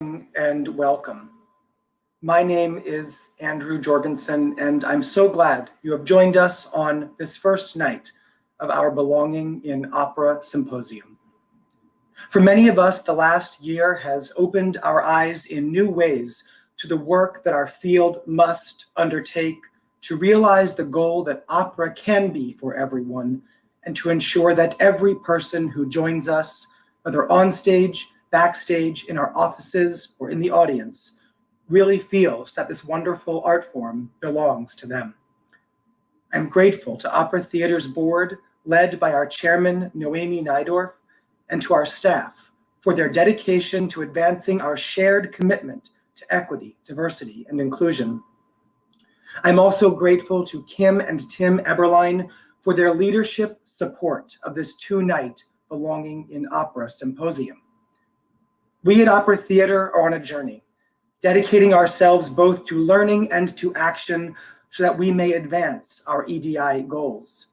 and welcome. My name is Andrew Jorgensen, and I'm so glad you have joined us on this first night of our Belonging in Opera Symposium. For many of us, the last year has opened our eyes in new ways to the work that our field must undertake to realize the goal that opera can be for everyone, and to ensure that every person who joins us, whether on stage, backstage, in our offices, or in the audience, really feels that this wonderful art form belongs to them. I'm grateful to Opera Theater's board, led by our chairman, Naomi, and to our staff for their dedication to advancing our shared commitment to equity, diversity, and inclusion. I'm also grateful to Kim and Tim Eberlein for their leadership support of this two-night Belonging in Opera Symposium. We at Opera Theater are on a journey, dedicating ourselves both to learning and to action so that we may advance our EDI goals.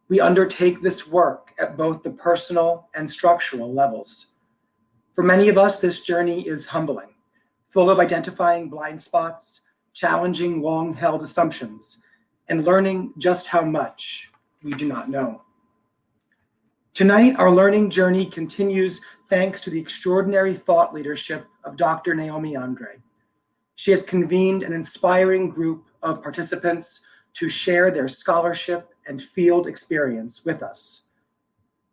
We undertake this work at both the personal and structural levels. For many of us, this journey is humbling, full of identifying blind spots, challenging long-held assumptions, and learning just how much we do not know. Tonight, our learning journey continues thanks to the extraordinary thought leadership of Dr. Naomi André. She has convened an inspiring group of participants to share their scholarship and field experience with us.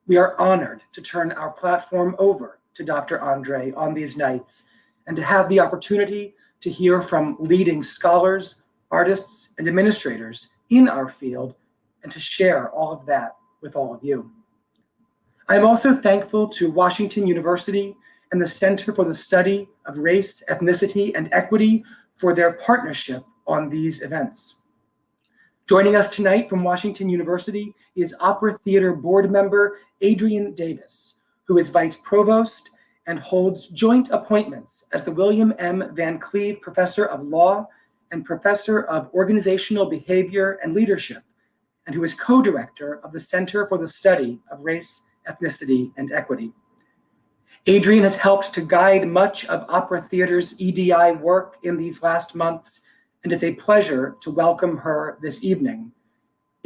We are honored to turn our platform over to Dr. André on these nights and to have the opportunity to hear from leading scholars, artists, and administrators in our field, and to share all of that with all of you. I am also thankful to Washington University and the Center for the Study of Race, Ethnicity, and Equity for their partnership on these events. Joining us tonight from Washington University is Opera Theater board member Adrian Davis, who is vice provost and holds joint appointments as the William M. Van Cleve Professor of Law and Professor of Organizational Behavior and Leadership, and who is co-director of the Center for the Study of Race, Ethnicity, and Equity. Adrian has helped to guide much of Opera Theater's EDI work in these last months, and it's a pleasure to welcome her this evening.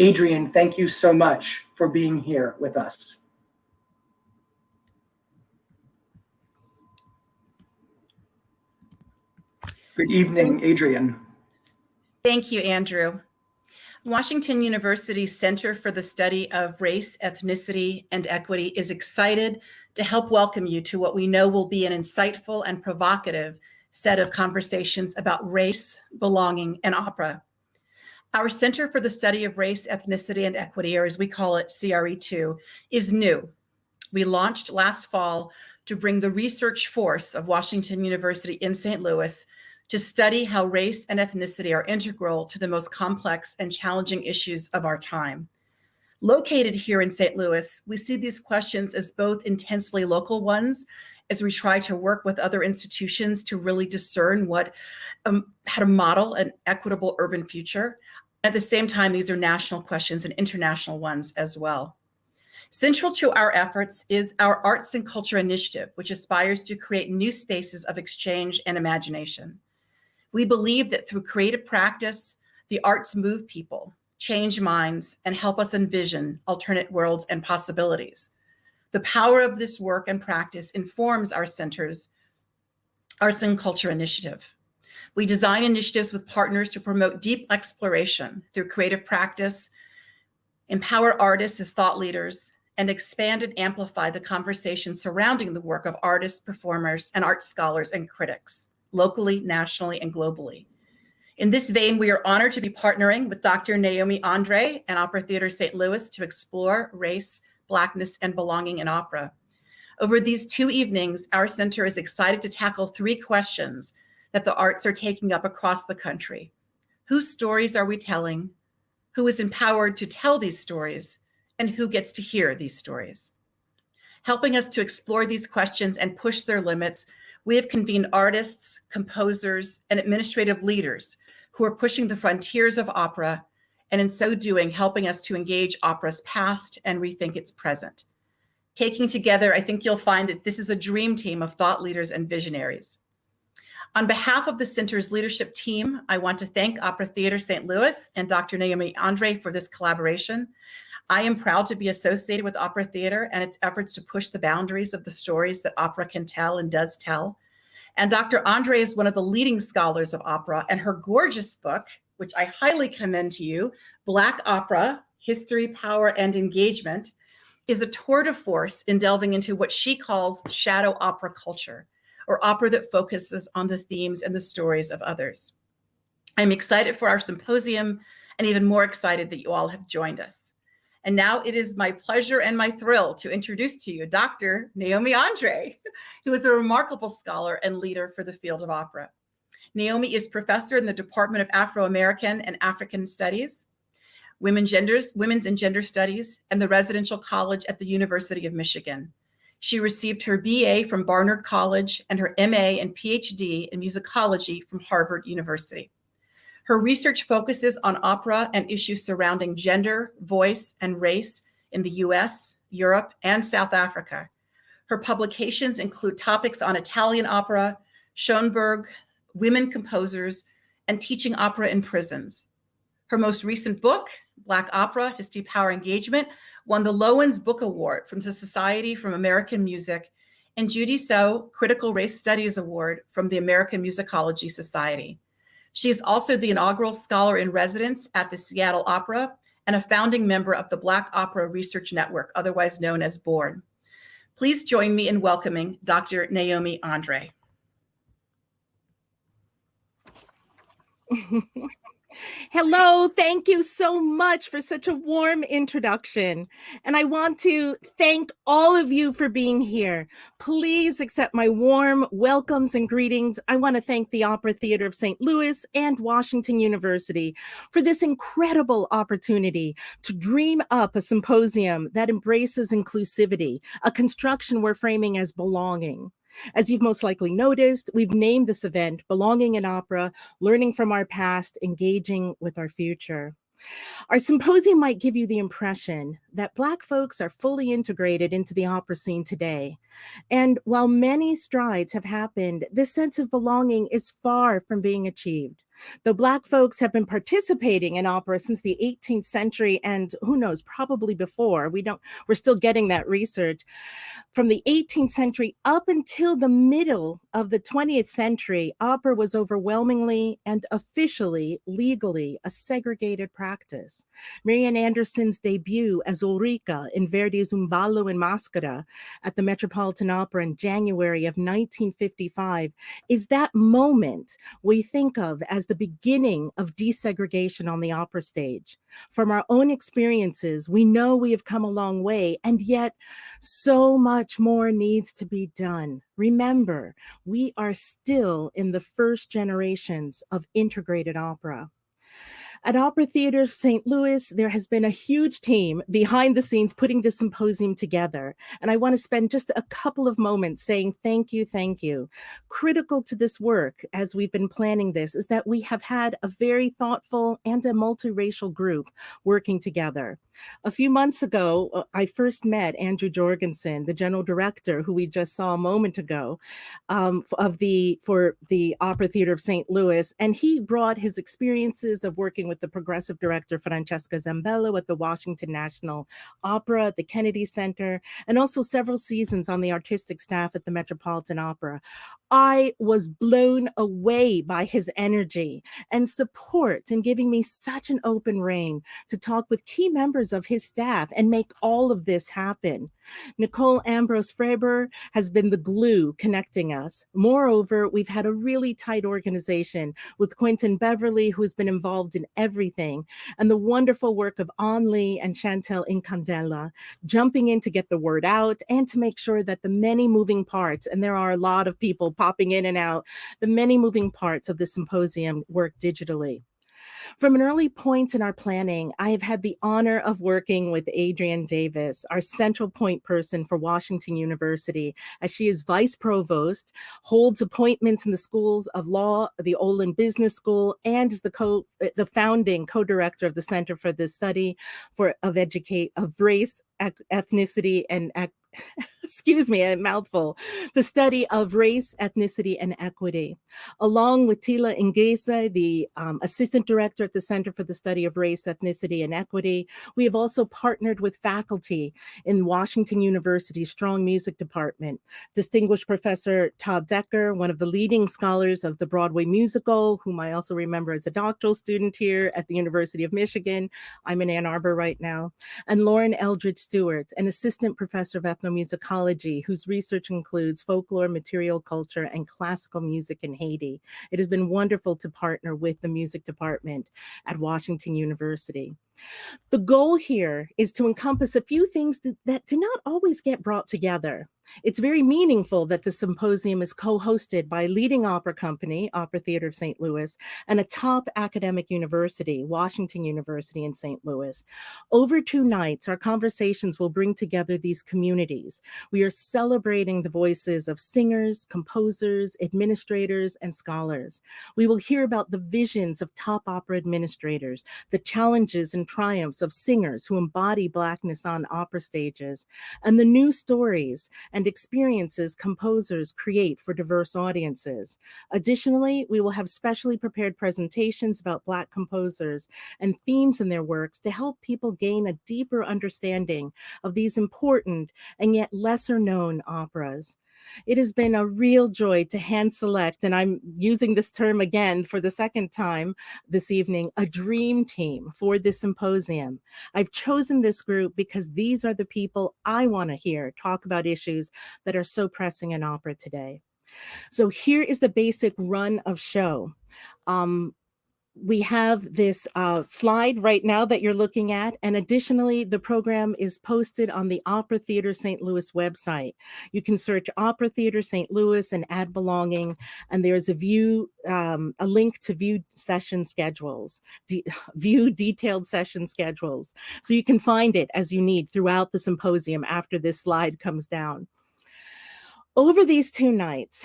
Adrian, thank you so much for being here with us. Good evening, Adrian. Thank you, Andrew. Washington University's Center for the Study of Race, Ethnicity, and Equity is excited to help welcome you to what we know will be an insightful and provocative set of conversations about race, belonging, and opera. Our Center for the Study of Race, Ethnicity, and Equity, or as we call it, CRE2, is new. We launched last fall to bring the research force of Washington University in St. Louis to study how race and ethnicity are integral to the most complex and challenging issues of our time. Located here in St. Louis, we see these questions as both intensely local ones, as we try to work with other institutions to really discern how to model an equitable urban future. At the same time, these are national questions and international ones as well. Central to our efforts is our Arts and Culture Initiative, which aspires to create new spaces of exchange and imagination. We believe that through creative practice, the arts move people, change minds, and help us envision alternate worlds and possibilities. The power of this work and practice informs our center's Arts and Culture Initiative. We design initiatives with partners to promote deep exploration through creative practice, empower artists as thought leaders, and expand and amplify the conversation surrounding the work of artists, performers, and art scholars and critics, locally, nationally, and globally. In this vein, we are honored to be partnering with Dr. Naomi André and Opera Theater St. Louis to explore race, blackness, and belonging in opera. Over these 2 evenings, our center is excited to tackle 3 questions that the arts are taking up across the country. Whose stories are we telling? Who is empowered to tell these stories? And who gets to hear these stories? Helping us to explore these questions and push their limits, we have convened artists, composers, and administrative leaders who are pushing the frontiers of opera, and in so doing, helping us to engage opera's past and rethink its present. Taking together, I think you'll find that this is a dream team of thought leaders and visionaries. On behalf of the Center's leadership team, I want to thank Opera Theater St. Louis and Dr. Naomi André for this collaboration. I am proud to be associated with Opera Theater and its efforts to push the boundaries of the stories that opera can tell and does tell. And Dr. André is one of the leading scholars of opera, and her gorgeous book, which I highly commend to you, Black Opera, History, Power, and Engagement, is a tour de force in delving into what she calls shadow opera culture, or opera that focuses on the themes and the stories of others. I'm excited for our symposium and even more excited that you all have joined us. And now it is my pleasure and my thrill to introduce to you Dr. Naomi André, who is a remarkable scholar and leader for the field of opera. Naomi is professor in the Department of Afro-American and African Studies, Women's and Gender Studies, and the Residential College at the University of Michigan. She received her BA from Barnard College and her MA and PhD in musicology from Harvard University. Her research focuses on opera and issues surrounding gender, voice, and race in the US, Europe, and South Africa. Her publications include topics on Italian opera, Schoenberg, women composers, and teaching opera in prisons. Her most recent book, Black Opera, History, Power, Engagement, won the Loewens Book Award from the Society for American Music and Judy So Critical Race Studies Award from the American Musicology Society. She is also the inaugural scholar in residence at the Seattle Opera and a founding member of the Black Opera Research Network, otherwise known as BORN. Please join me in welcoming Dr. Naomi André. Hello, thank you so much for such a warm introduction. And I want to thank all of you for being here. Please accept my warm welcomes and greetings. I want to thank the Opera Theater of St. Louis and Washington University for this incredible opportunity to dream up a symposium that embraces inclusivity, a construction we're framing as belonging. As you've most likely noticed, we've named this event Belonging in Opera, Learning from Our Past, Engaging with Our Future. Our symposium might give you the impression that Black folks are fully integrated into the opera scene today. And while many strides have happened, this sense of belonging is far from being achieved. Though Black folks have been participating in opera since the 18th century, and who knows, probably before, we're still getting that research. From the 18th century up until the middle of the 20th century, opera was overwhelmingly and officially, legally, a segregated practice. Marian Anderson's debut as Ulrica in Verdi's Un ballo in Maschera at the Metropolitan Opera in January of 1955 is that moment we think of as the beginning of desegregation on the opera stage. From our own experiences, we know we have come a long way, and yet so much more needs to be done. Remember, we are still in the first generations of integrated opera. At Opera Theater of St. Louis, there has been a huge team behind the scenes putting this symposium together. And I want to spend just a couple of moments saying thank you, thank you. Critical to this work, as we've been planning this, is that we have had a very thoughtful and a multiracial group working together. A few months ago, I first met Andrew Jorgensen, the general director, who we just saw a moment ago, for the Opera Theater of St. Louis. And he brought his experiences of working with the progressive director Francesca Zambello at the Washington National Opera, at the Kennedy Center, and also several seasons on the artistic staff at the Metropolitan Opera. I was blown away by his energy and support in giving me such an open rein to talk with key members of his staff and make all of this happen. Nicole Ambrose Freber has been the glue connecting us. Moreover, we've had a really tight organization with Quentin Beverly, who has been involved in everything, and the wonderful work of An Lee and Chantel Incandela, jumping in to get the word out and to make sure that the many moving parts, and there are a lot of people popping in and out, the many moving parts of the symposium work digitally. From an early point in our planning, I have had the honor of working with Adrienne Davis, our central point person for Washington University, as she is vice provost, holds appointments in the schools of law, the Olin Business School, and is the founding co-director of the Center for the Study of Race, ethnicity and excuse me, a mouthful, the study of race, ethnicity, and equity. Along with Tila Ngesa, the Assistant Director at the Center for the Study of Race, Ethnicity, and Equity, we have also partnered with faculty in Washington University's Strong Music Department. Distinguished Professor Todd Decker, one of the leading scholars of the Broadway musical, whom I also remember as a doctoral student here at the University of Michigan. I'm in Ann Arbor right now. And Lauren Eldridge Stewart, an Assistant Professor of Ethnomusicology, whose research includes folklore, material culture, and classical music in Haiti. It has been wonderful to partner with the music department at Washington University. The goal here is to encompass a few things that do not always get brought together. It's very meaningful that the symposium is co-hosted by a leading opera company, Opera Theater of St. Louis, and a top academic university, Washington University in St. Louis. Over 2 nights, our conversations will bring together these communities. We are celebrating the voices of singers, composers, administrators, and scholars. We will hear about the visions of top opera administrators, the challenges and triumphs of singers who embody Blackness on opera stages, and the new stories and experiences composers create for diverse audiences. Additionally, we will have specially prepared presentations about Black composers and themes in their works to help people gain a deeper understanding of these important and yet lesser known operas. It has been a real joy to hand select, and I'm using this term again for the second time this evening, a dream team for this symposium. I've chosen this group because these are the people I want to hear talk about issues that are so pressing in opera today. So here is the basic run of show. We have this slide right now that you're looking at, and additionally, the program is posted on the Opera Theater St. Louis website. You can search Opera Theater St. Louis and add belonging, and there's a link to view session schedules, view detailed session schedules. So you can find it as you need throughout the symposium after this slide comes down. Over these 2 nights,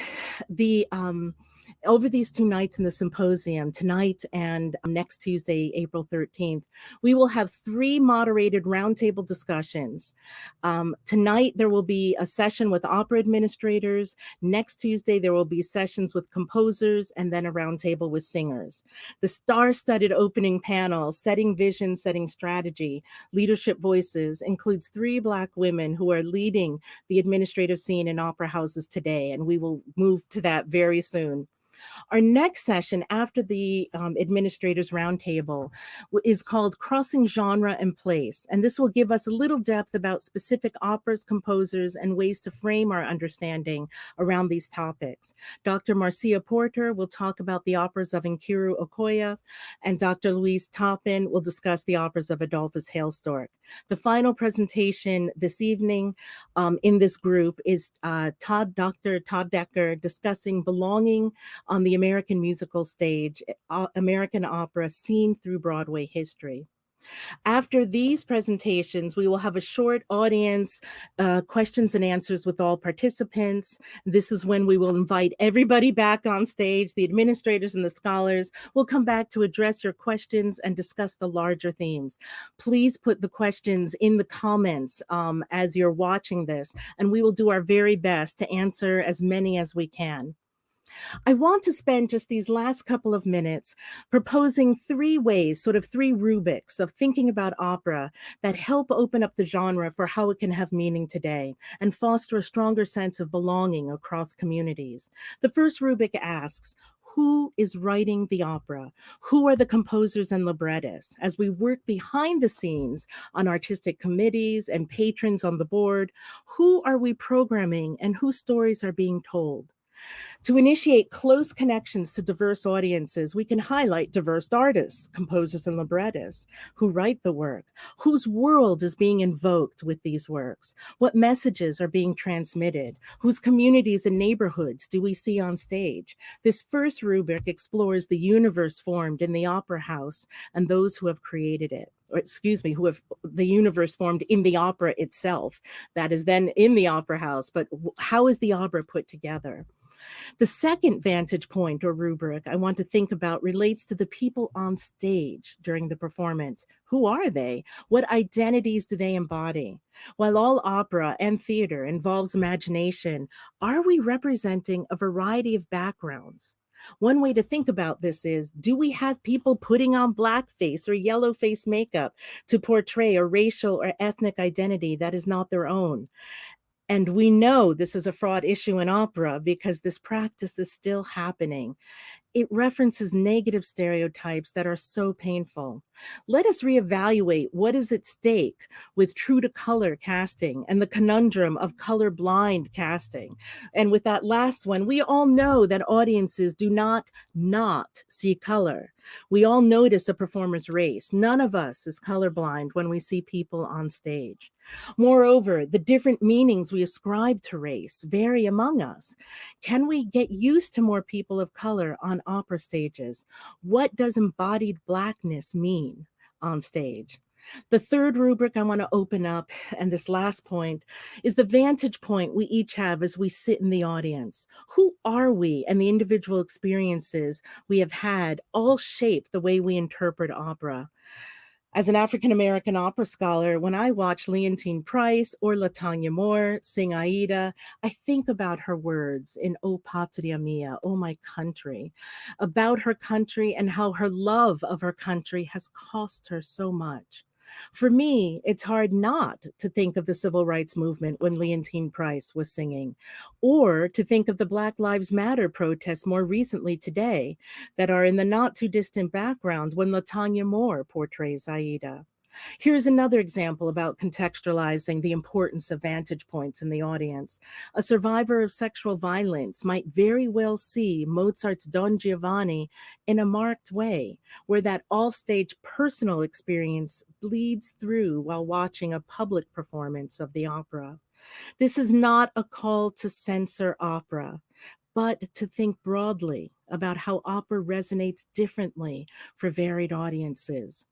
in the symposium, tonight and next Tuesday, April 13th, we will have 3 moderated roundtable discussions. Tonight, there will be a session with opera administrators. Next Tuesday, there will be sessions with composers and then a roundtable with singers. The star-studded opening panel, Setting Vision, Setting Strategy, Leadership Voices, includes 3 Black women who are leading the administrative scene in opera houses today, and we will move to that very soon. Our next session after the Administrators Roundtable is called Crossing Genre and Place, and this will give us a little depth about specific operas, composers, and ways to frame our understanding around these topics. Dr. Marcia Porter will talk about the operas of Kiru Okoye, and Dr. Louise Toppin will discuss the operas of Adolphus Hailstork. The final presentation this evening in this group is Dr. Todd Decker discussing belonging on the American musical stage, American opera seen through Broadway history. After these presentations, we will have a short audience, questions and answers with all participants. This is when we will invite everybody back on stage. The administrators and the scholars will come back to address your questions and discuss the larger themes. Please put the questions in the comments as you're watching this, and we will do our very best to answer as many as we can. I want to spend just these last couple of minutes proposing 3 ways, sort of 3 rubrics of thinking about opera that help open up the genre for how it can have meaning today and foster a stronger sense of belonging across communities. The first rubric asks, who is writing the opera? Who are the composers and librettists? As we work behind the scenes on artistic committees and patrons on the board, who are we programming and whose stories are being told? To initiate close connections to diverse audiences, we can highlight diverse artists, composers, and librettists who write the work, whose world is being invoked with these works, what messages are being transmitted, whose communities and neighborhoods do we see on stage. This first rubric explores the universe formed in the opera house and those who have created it. Or excuse me, who have the universe formed in the opera itself, that is then in the opera house, but how is the opera put together? The second vantage point or rubric I want to think about relates to the people on stage during the performance. Who are they? What identities do they embody? While all opera and theater involves imagination, are we representing a variety of backgrounds? One way to think about this is, do we have people putting on blackface or yellow face makeup to portray a racial or ethnic identity that is not their own? And we know this is a fraud issue in opera because this practice is still happening. It references negative stereotypes that are so painful. Let us reevaluate what is at stake with true to color casting and the conundrum of colorblind casting. And with that last one, we all know that audiences do not see color. We all notice a performer's race. None of us is colorblind when we see people on stage. Moreover, the different meanings we ascribe to race vary among us. Can we get used to more people of color on opera stages? What does embodied blackness mean on stage? The third rubric I want to open up, and this last point, is the vantage point we each have as we sit in the audience. Who are we and the individual experiences we have had all shape the way we interpret opera? As an African-American opera scholar, when I watch Leontine Price or LaTanya Moore sing Aida, I think about her words in O Patria Mia, Oh My Country, about her country and how her love of her country has cost her so much. For me, it's hard not to think of the civil rights movement when Leontine Price was singing, or to think of the Black Lives Matter protests more recently today that are in the not too distant background when LaTanya Moore portrays Aida. Here's another example about contextualizing the importance of vantage points in the audience. A survivor of sexual violence might very well see Mozart's Don Giovanni in a marked way, where that offstage personal experience bleeds through while watching a public performance of the opera. This is not a call to censor opera, but to think broadly about how opera resonates differently for varied audiences.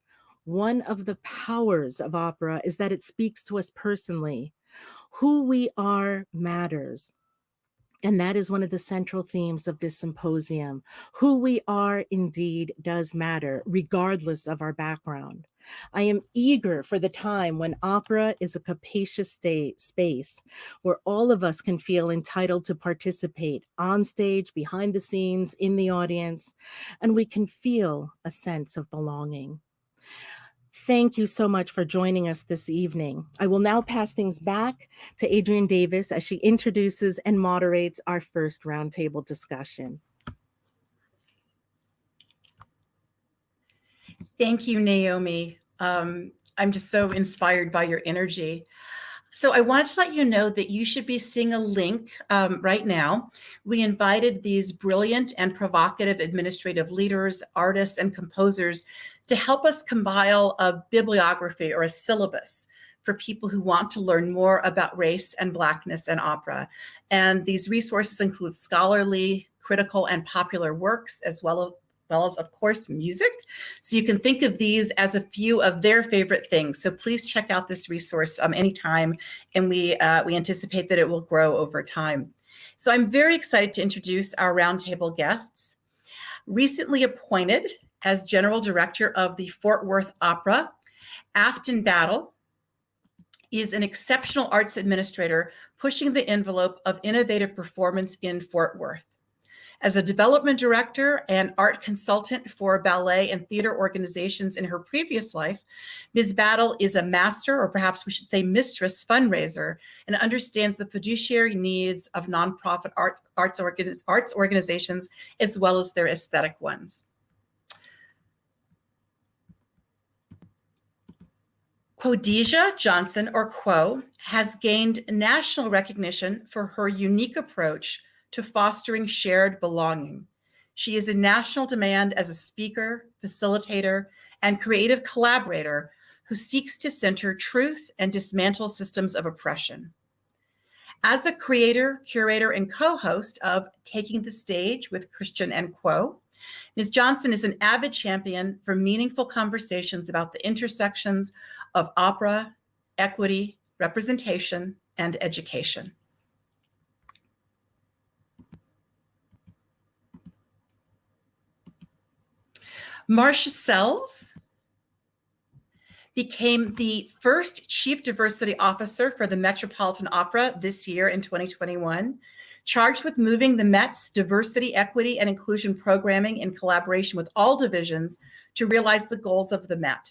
One of the powers of opera is that it speaks to us personally. Who we are matters. And that is one of the central themes of this symposium. Who we are indeed does matter, regardless of our background. I am eager for the time when opera is a capacious space where all of us can feel entitled to participate on stage, behind the scenes, in the audience, and we can feel a sense of belonging. Thank you so much for joining us this evening. I will now pass things back to Adrienne Davis as she introduces and moderates our first roundtable discussion. Thank you, Naomi. I'm just so inspired by your energy. So I wanted to let you know that you should be seeing a link right now. We invited these brilliant and provocative administrative leaders, artists, and composers to help us compile a bibliography or a syllabus for people who want to learn more about race and Blackness and opera. And these resources include scholarly, critical, and popular works, as well as, of course, music. So you can think of these as a few of their favorite things. So please check out this resource anytime, and we anticipate that it will grow over time. So I'm very excited to introduce our roundtable guests. Recently appointed as General Director of the Fort Worth Opera, Afton Battle is an exceptional arts administrator pushing the envelope of innovative performance in Fort Worth. As a development director and art consultant for ballet and theater organizations in her previous life, Ms. Battle is a master, or perhaps we should say mistress, fundraiser, and understands the fiduciary needs of nonprofit arts organizations as well as their aesthetic ones. Quodesia Johnson, or Quo, has gained national recognition for her unique approach to fostering shared belonging. She is in national demand as a speaker, facilitator, and creative collaborator who seeks to center truth and dismantle systems of oppression. As a creator, curator, and co-host of Taking the Stage with Christian and Quo, Ms. Johnson is an avid champion for meaningful conversations about the intersections of opera, equity, representation, and education. Marcia Sells became the first Chief Diversity Officer for the Metropolitan Opera this year in 2021, charged with moving the Met's diversity, equity, and inclusion programming in collaboration with all divisions to realize the goals of the Met.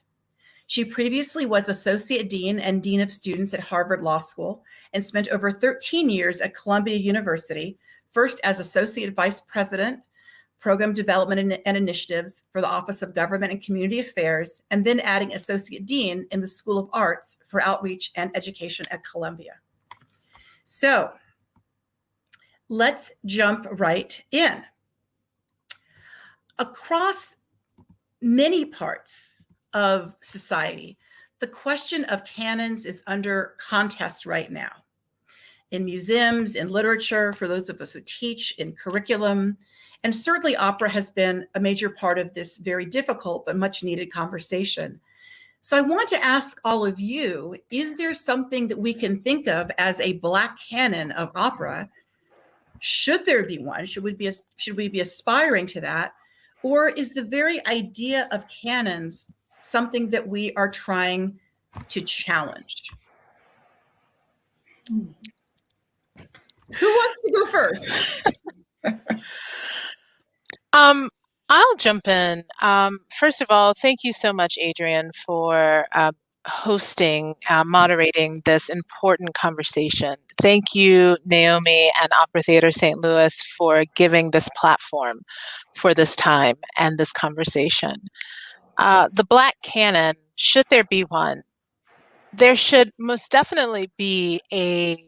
She previously was Associate Dean and Dean of Students at Harvard Law School and spent over 13 years at Columbia University, first as Associate Vice President, Program Development and Initiatives for the Office of Government and Community Affairs, and then adding Associate Dean in the School of Arts for Outreach and Education at Columbia. So let's jump right in. Across many parts of society, the question of canons is under contest right now. In museums, in literature, for those of us who teach, in curriculum, and certainly opera has been a major part of this very difficult but much needed conversation. So I want to ask all of you, is there something that we can think of as a Black canon of opera? Should there be one? Should we be aspiring to that? Or is the very idea of canons something that we are trying to challenge? Who wants to go first? I'll jump in. First of all, thank you so much, Adrian, for hosting, moderating this important conversation. Thank you, Naomi and Opera Theater St. Louis, for giving this platform for this time and this conversation. The Black canon, should there be one, there should most definitely be a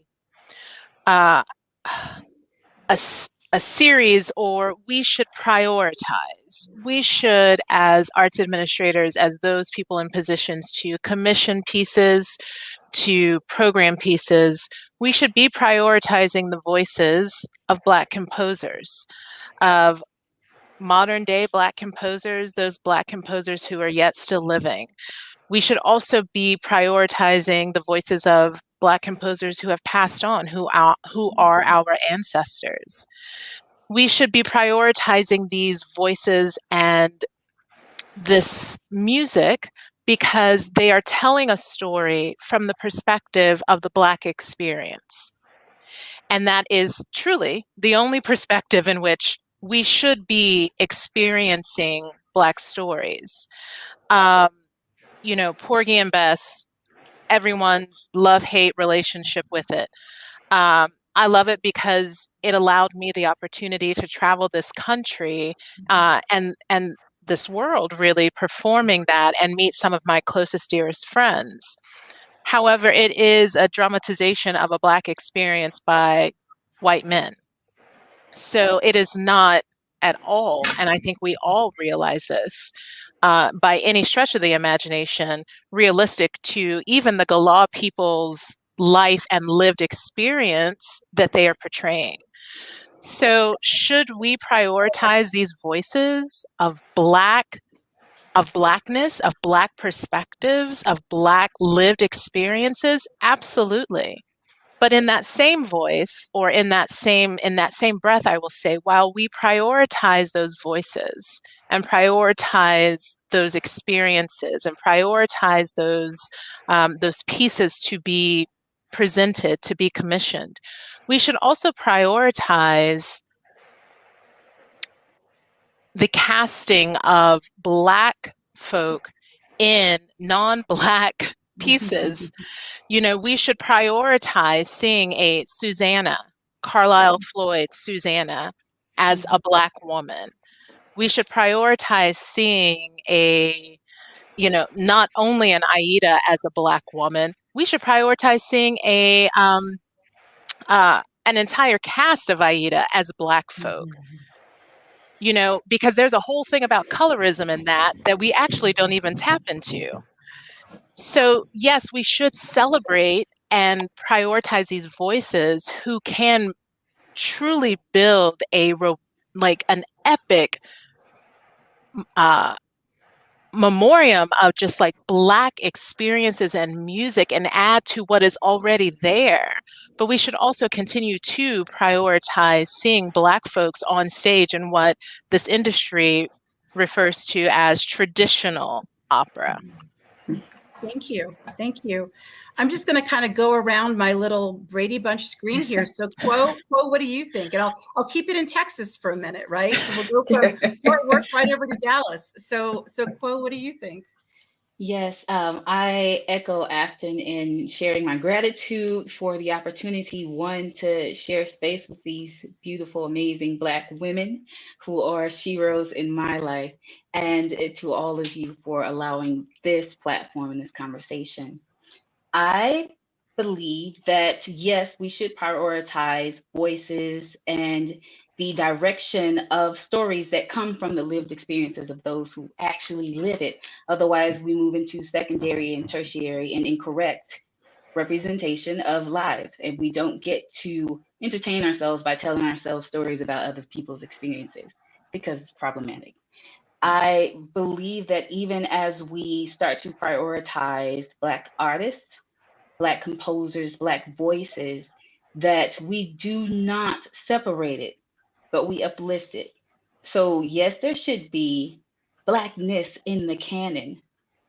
series, or we should prioritize. We should, as arts administrators, as those people in positions to commission pieces, to program pieces, we should be prioritizing the voices of Black composers, of modern day Black composers, those Black composers who are yet still living. We should also be prioritizing the voices of Black composers who have passed on, who are our ancestors. We should be prioritizing these voices and this music because they are telling a story from the perspective of the Black experience. And that is truly the only perspective in which we should be experiencing Black stories. Porgy and Bess, everyone's love-hate relationship with it. I love it because it allowed me the opportunity to travel this country and this world, really, performing that and meet some of my closest, dearest friends. However, it is a dramatization of a Black experience by white men. So it is not at all, and I think we all realize this, by any stretch of the imagination, realistic to even the Galah people's life and lived experience that they are portraying. So should we prioritize these voices of blackness, of Black perspectives, of Black lived experiences? Absolutely. But in that same voice, or in that same breath, I will say, while we prioritize those voices and prioritize those experiences and prioritize those pieces to be presented, to be commissioned, we should also prioritize the casting of Black folk in non-Black pieces. We should prioritize seeing a Susanna, Carlisle Floyd Susanna, as a Black woman. We should prioritize seeing not only an Aida as a Black woman, we should prioritize seeing an entire cast of Aida as Black folk. Because there's a whole thing about colorism in that we actually don't even tap into. So yes, we should celebrate and prioritize these voices who can truly build an epic memoriam of just like Black experiences and music and add to what is already there. But we should also continue to prioritize seeing Black folks on stage and what this industry refers to as traditional opera. Thank you. Thank you. I'm just going to kind of go around my little Brady Bunch screen here. So, Quo, what do you think? And I'll keep it in Texas for a minute, right? So we'll go from Fort Worth right over to Dallas. So, Quo, what do you think? Yes, I echo Afton in sharing my gratitude for the opportunity, one, to share space with these beautiful, amazing Black women who are sheroes in my life, and to all of you for allowing this platform and this conversation. I believe that, yes, we should prioritize voices and the direction of stories that come from the lived experiences of those who actually live it. Otherwise, we move into secondary and tertiary and incorrect representation of lives, and we don't get to entertain ourselves by telling ourselves stories about other people's experiences because it's problematic. I believe that even as we start to prioritize Black artists, Black composers, Black voices, that we do not separate it, but we uplift it. So yes, there should be Blackness in the canon.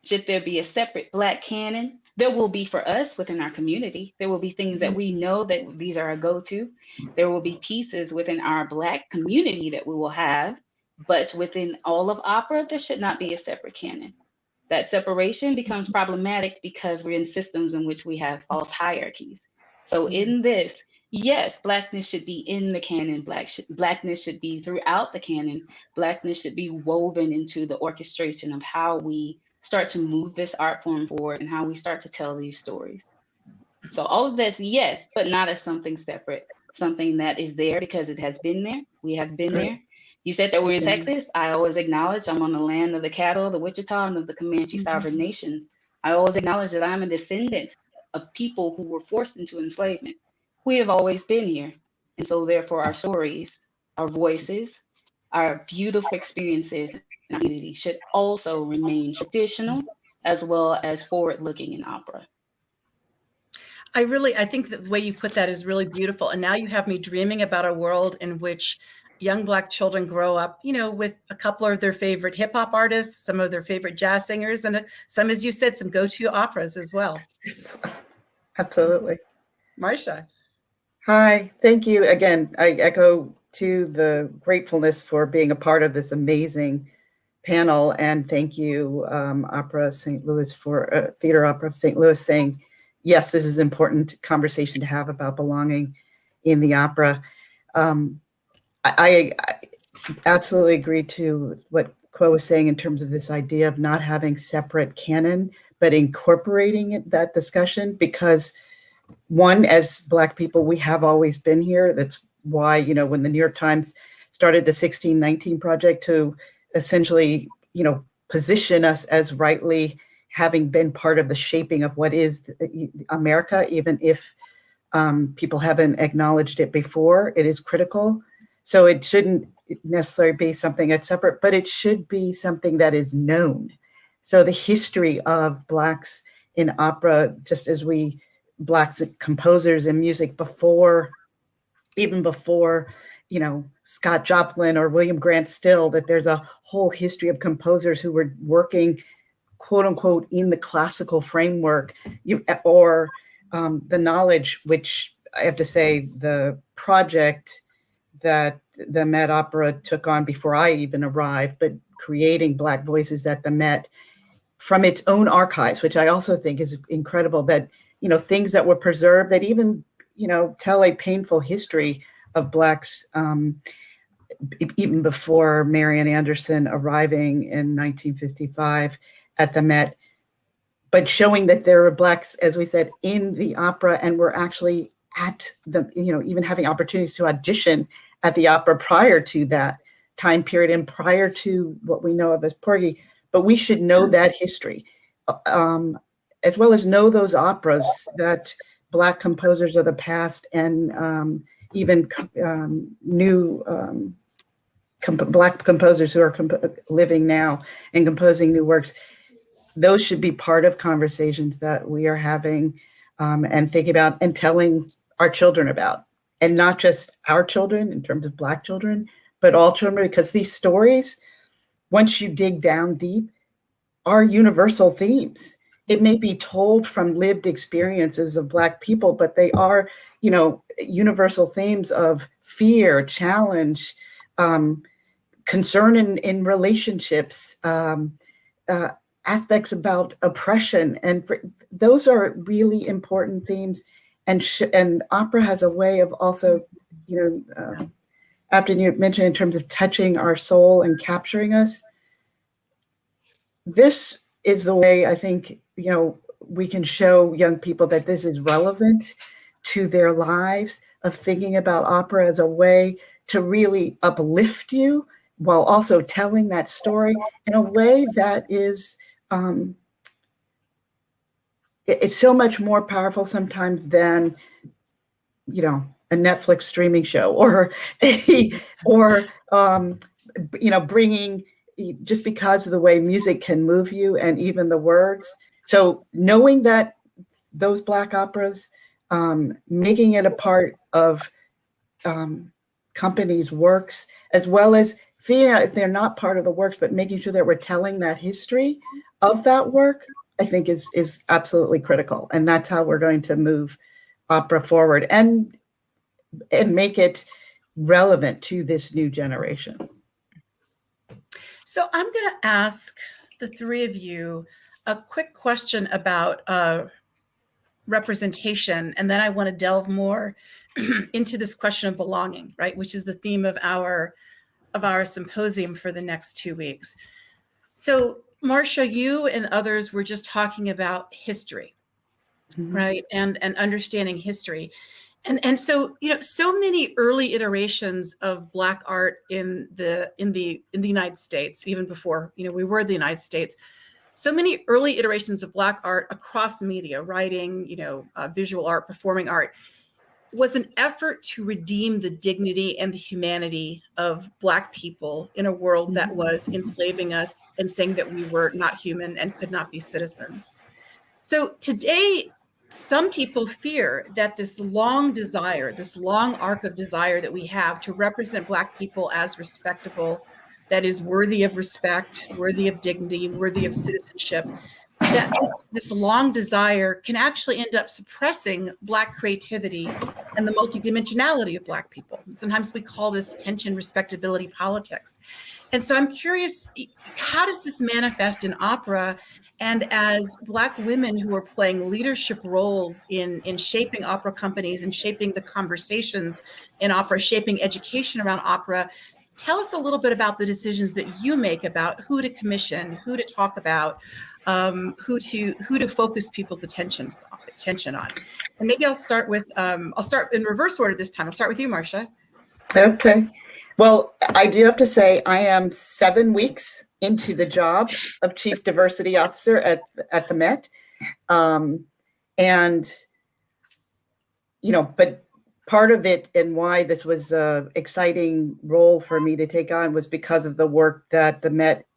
Should there be a separate Black canon? There will be for us within our community. There will be things that we know that these are a go-to. There will be pieces within our Black community that we will have, but within all of opera, there should not be a separate canon. That separation becomes problematic because we're in systems in which we have false hierarchies. So in this, yes, Blackness should be in the canon. Blackness should be throughout the canon. Blackness should be woven into the orchestration of how we start to move this art form forward and how we start to tell these stories. So all of this, yes, but not as something separate, something that is there because it has been there. We have been there. You said that we're in Texas. I always acknowledge I'm on the land of the cattle, the Wichita, and of the Comanche sovereign nations. I always acknowledge that I'm a descendant of people who were forced into enslavement. We have always been here. And so therefore our stories, our voices, our beautiful experiences in our community should also remain traditional as well as forward-looking in opera. I think the way you put that is really beautiful. And now you have me dreaming about a world in which young Black children grow up, with a couple of their favorite hip hop artists, some of their favorite jazz singers, and some, as you said, some go-to operas as well. Absolutely. Marcia. Hi, thank you. Again, I echo to the gratefulness for being a part of this amazing panel. And thank you, Opera St. Louis for Theater Opera of St. Louis saying, yes, this is an important conversation to have about belonging in the opera. I absolutely agree to what Quo was saying in terms of this idea of not having separate canon, but incorporating that discussion because one, as Black people, we have always been here. That's why, when the New York Times started the 1619 Project to essentially, position us as rightly having been part of the shaping of what is America, even if people haven't acknowledged it before, it is critical. So it shouldn't necessarily be something that's separate, but it should be something that is known. So the history of Blacks in opera, just as Blacks composers in music even before, Scott Joplin or William Grant Still, that there's a whole history of composers who were working, quote unquote, in the classical framework, or the knowledge, which I have to say, the project that the Met Opera took on before I even arrived, but creating Black voices at the Met from its own archives, which I also think is incredible, that, things that were preserved that even, tell a painful history of Blacks, even before Marian Anderson arriving in 1955 at the Met, but showing that there were Blacks, as we said, in the opera and were actually at the, even having opportunities to audition at the opera prior to that time period and prior to what we know of as Porgy. But we should know that history, as well as know those operas that Black composers of the past and even new Black composers who are living now and composing new works. Those should be part of conversations that we are having and thinking about and telling our children about. And not just our children in terms of Black children, but all children, because these stories, once you dig down deep, are universal themes. It may be told from lived experiences of Black people, but they are, universal themes of fear, challenge, concern in relationships, aspects about oppression. And those are really important themes. And opera has a way of also, after you mentioned in terms of touching our soul and capturing us, this is the way I think, we can show young people that this is relevant to their lives, of thinking about opera as a way to really uplift you while also telling that story in a way that is, it's so much more powerful sometimes than, a Netflix streaming show or bringing, just because of the way music can move you and even the words. So knowing that those Black operas, making it a part of companies' works, as well as figuring out if they're not part of the works, but making sure that we're telling that history of that work, I think is absolutely critical. And that's how we're going to move opera forward and make it relevant to this new generation. So I'm going to ask the three of you a quick question about representation, and then I want to delve more into this question of belonging, right, which is the theme of our symposium for the next 2 weeks. So, Marcia, you and others were just talking about history, right, and understanding history. And so, so many early iterations of Black art in the United States, even before, we were the United States, so many early iterations of Black art across media, writing, visual art, performing art, was an effort to redeem the dignity and the humanity of Black people in a world that was enslaving us and saying that we were not human and could not be citizens. So today, some people fear that this long arc of desire that we have to represent Black people as respectable, that is worthy of respect, worthy of dignity, worthy of citizenship, that this long desire can actually end up suppressing Black creativity and the multidimensionality of Black people. Sometimes we call this tension, respectability politics. And so I'm curious, how does this manifest in opera? And as Black women who are playing leadership roles in shaping opera companies and shaping the conversations in opera, shaping education around opera, tell us a little bit about the decisions that you make about who to commission, who to talk about, who to focus people's attention on. And maybe I'll start in reverse order this time. I'll start with you, Marcia. Okay. Well, I do have to say I am 7 weeks into the job of Chief Diversity Officer at the Met. But part of it and why this was an exciting role for me to take on was because of the work that the Met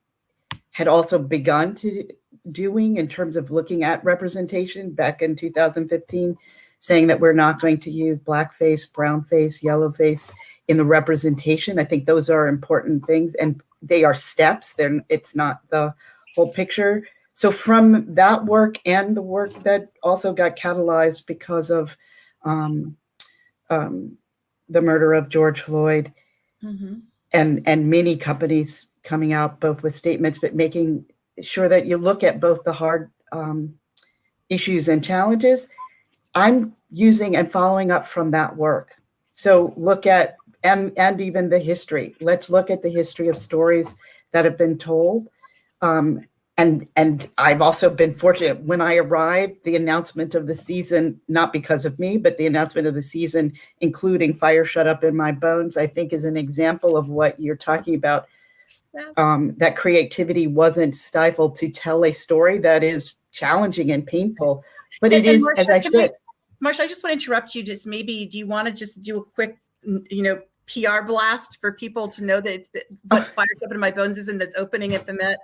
had also begun to doing in terms of looking at representation back in 2015, saying that we're not going to use blackface, brownface, yellowface in the representation. I think those are important things, and they are steps. It's not the whole picture. So from that work and the work that also got catalyzed because of the murder of George Floyd, and many companies coming out both with statements, but making sure that you look at both the hard issues and challenges, I'm using and following up from that work. So look at, and even the history. Let's look at the history of stories that have been told. And I've also been fortunate when I arrived, the announcement of the season, not because of me, but the announcement of the season, including Fire Shut Up in My Bones, I think is an example of what you're talking about. That creativity wasn't stifled to tell a story that is challenging and painful, but it is, Marcia, as I said. Marcia, I just want to interrupt you. Just maybe, do you want to just do a quick, PR blast for people to know that what Fire Shut Up in My Bones is, and that's opening at the Met?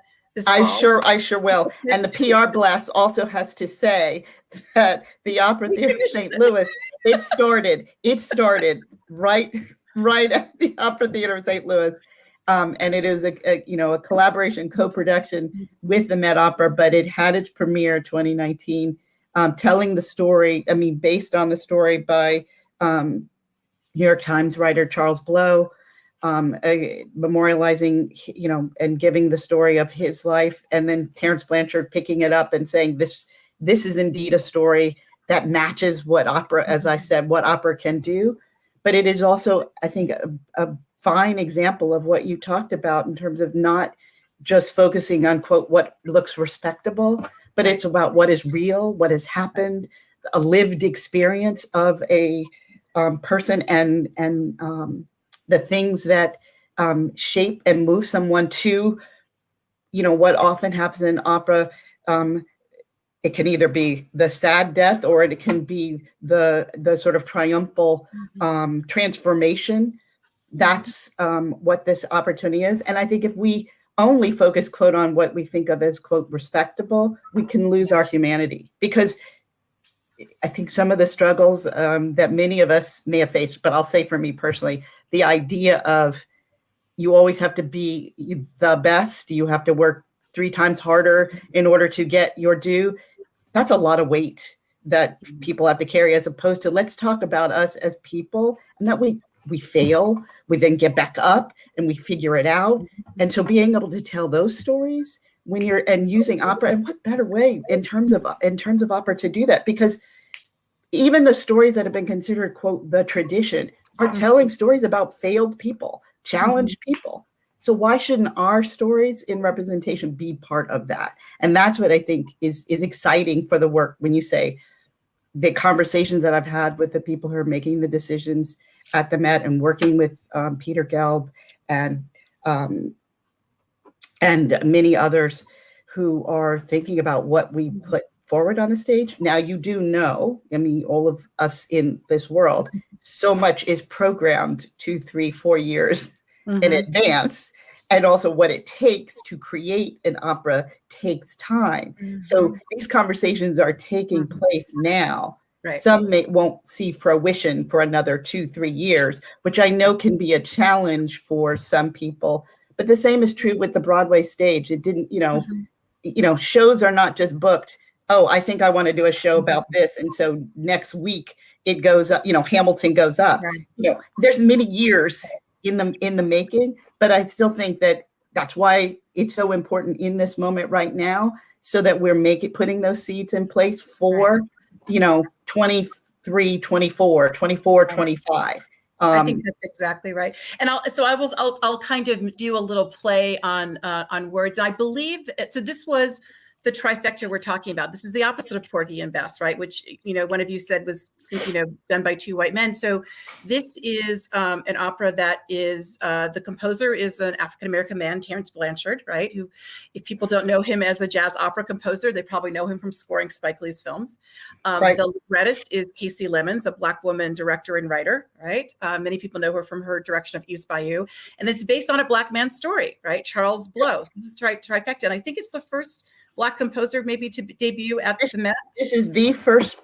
I sure will. And the PR blast also has to say that the Opera Theater St. Louis, it started right at the Opera Theater of St. Louis. And it is a collaboration, co-production with the Met Opera, but it had its premiere 2019, telling the story, based on the story by New York Times writer Charles Blow, memorializing, and giving the story of his life, and then Terence Blanchard picking it up and saying, this is indeed a story that matches what opera, as I said, what opera can do. But it is also, I think, a fine example of what you talked about in terms of not just focusing on, quote, what looks respectable, but it's about what is real, what has happened, a lived experience of a person, and the things that shape and move someone to, what often happens in opera. It can either be the sad death, or it can be the sort of triumphal transformation. That's what this opportunity is. And I think if we only focus, quote, on what we think of as, quote, respectable, we can lose our humanity. Because I think some of the struggles that many of us may have faced, but I'll say for me personally, the idea of you always have to be the best, you have to work 3 times harder in order to get your due, that's a lot of weight that people have to carry, as opposed to, let's talk about us as people, and that we fail, we then get back up and we figure it out. And so being able to tell those stories when you're, and using opera, and what better way in terms of opera to do that? Because even the stories that have been considered, quote, the tradition, are telling stories about failed people, challenged people. So why shouldn't our stories in representation be part of that? And that's what I think is exciting for the work. When you say the conversations that I've had with the people who are making the decisions at the Met, and working with Peter Gelb and many others who are thinking about what we put forward on the stage. Now, you do know, all of us in this world, so much is programmed 2, 3, 4 years in advance. And also what it takes to create an opera takes time. So these conversations are taking place now. Right. Some won't see fruition for another 2, 3 years, which I know can be a challenge for some people. But the same is true with the Broadway stage. It didn't, shows are not just booked. Oh, I think I want to do a show about this, and so next week it goes up. Hamilton goes up. Right. There's many years in the making, but I still think that's why it's so important in this moment right now, so that we're putting those seeds in place for, 23, 24, 24, 25. I think that's exactly right. And I'll kind of do a little play on words. And I believe, so this was the trifecta we're talking about. This is the opposite of Porgy and Bess, right? Which, one of you said was, done by 2 white men. So this is an opera that is, the composer is an African-American man, Terence Blanchard, right? Who, if people don't know him as a jazz opera composer, they probably know him from scoring Spike Lee's films. Right. The librettist is Casey Lemons, a Black woman director and writer, right? Many people know her from her direction of East Bayou. And it's based on a Black man's story, right? Charles Blow. So this is trifecta. And I think it's the first Black composer maybe to debut at the Met. This is the first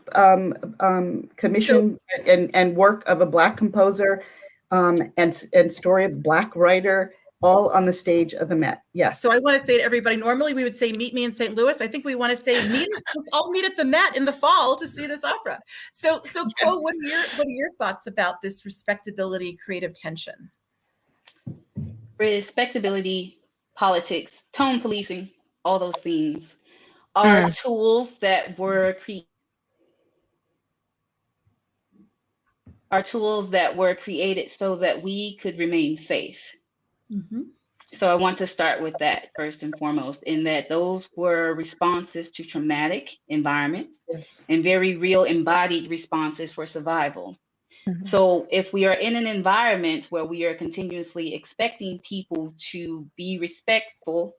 commission and work of a Black composer and story of Black writer, all on the stage of the Met. Yes. So I want to say to everybody, normally we would say, meet me in St. Louis. I think we want to say, let's all meet at the Met in the fall to see this opera. So yes. Ko, what are your thoughts about this respectability, creative tension? Respectability, politics, tone policing, all those things are tools that were created so that we could remain safe. So I want to start with that first and foremost, in that those were responses to traumatic environments, yes, and very real embodied responses for survival. So if we are in an environment where we are continuously expecting people to be respectful,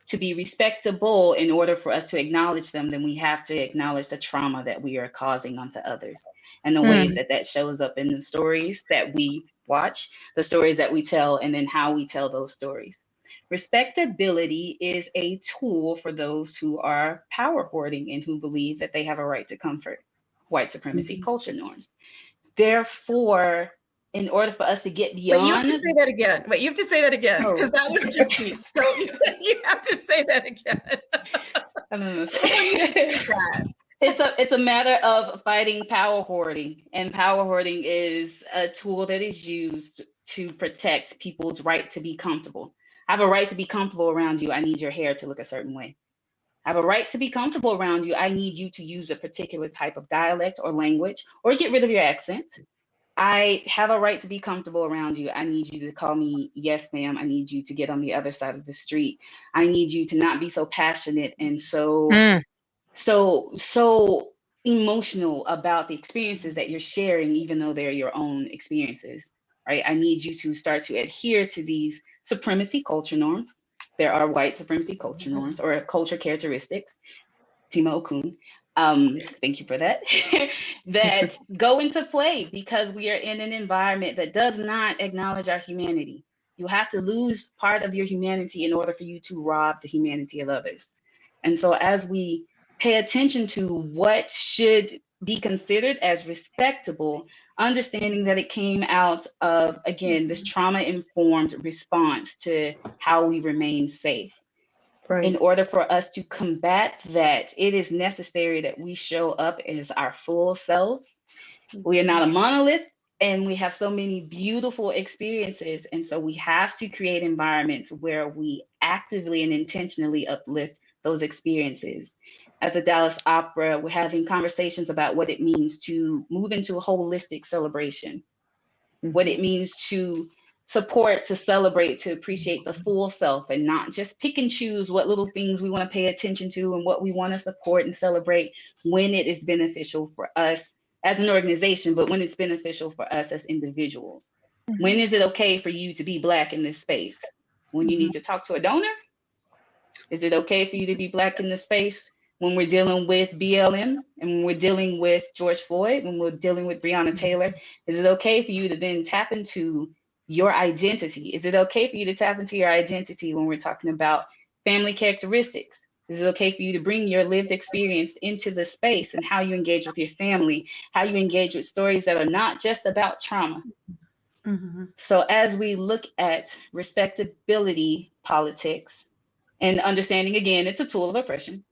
to be respectable in order for us to acknowledge them, then we have to acknowledge the trauma that we are causing onto others, and the ways that shows up in the stories that we watch, the stories that we tell, and then how we tell those stories. Respectability is a tool for those who are power hoarding and who believe that they have a right to comfort white supremacy culture norms. Therefore, in order for us to get Wait, you have beyond. to say that again. Wait, you have to say that again, because that was just me. So you have to say that again. I don't know. That. It's a matter of fighting power hoarding, and power hoarding is a tool that is used to protect people's right to be comfortable. I have a right to be comfortable around you. I need your hair to look a certain way. I have a right to be comfortable around you. I need you to use a particular type of dialect or language, or get rid of your accent. I have a right to be comfortable around you. I need you to call me yes, ma'am. I need you to get on the other side of the street. I need you to not be so passionate and so emotional about the experiences that you're sharing, even though they're your own experiences, right? I need you to start to adhere to these supremacy culture norms. There are white supremacy culture norms or culture characteristics. Timo Okun, thank you for that, that go into play because we are in an environment that does not acknowledge our humanity. You have to lose part of your humanity in order for you to rob the humanity of others. And so as we pay attention to what should be considered as respectable, understanding that it came out of, again, this trauma-informed response to how we remain safe. Right. In order for us to combat that, it is necessary that we show up as our full selves. We are not a monolith, and we have so many beautiful experiences. And so we have to create environments where we actively and intentionally uplift those experiences. At the Dallas Opera, we're having conversations about what it means to move into a holistic celebration, what it means to support, to celebrate, to appreciate the full self, and not just pick and choose what little things we want to pay attention to and what we want to support and celebrate when it is beneficial for us as an organization, but when it's beneficial for us as individuals. When is it okay for you to be Black in this space? When you need to talk to a donor? Is it okay for you to be Black in this space when we're dealing with BLM and when we're dealing with George Floyd, when we're dealing with Breonna Taylor? Is it okay for you to then tap into your identity? Is it okay for you to tap into your identity when we're talking about family characteristics? Is it okay for you to bring your lived experience into the space and how you engage with your family, how you engage with stories that are not just about trauma? So as we look at respectability politics and understanding, again, it's a tool of oppression,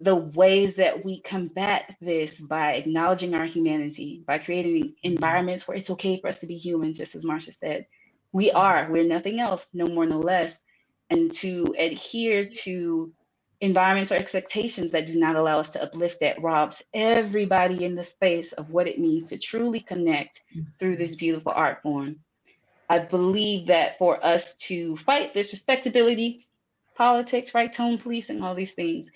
the ways that we combat this by acknowledging our humanity, by creating environments where it's okay for us to be human, just as Marsha said. We're nothing else, no more, no less. And to adhere to environments or expectations that do not allow us to uplift, that robs everybody in the space of what it means to truly connect through this beautiful art form. I believe that for us to fight this respectability politics, right, tone policing, all these things,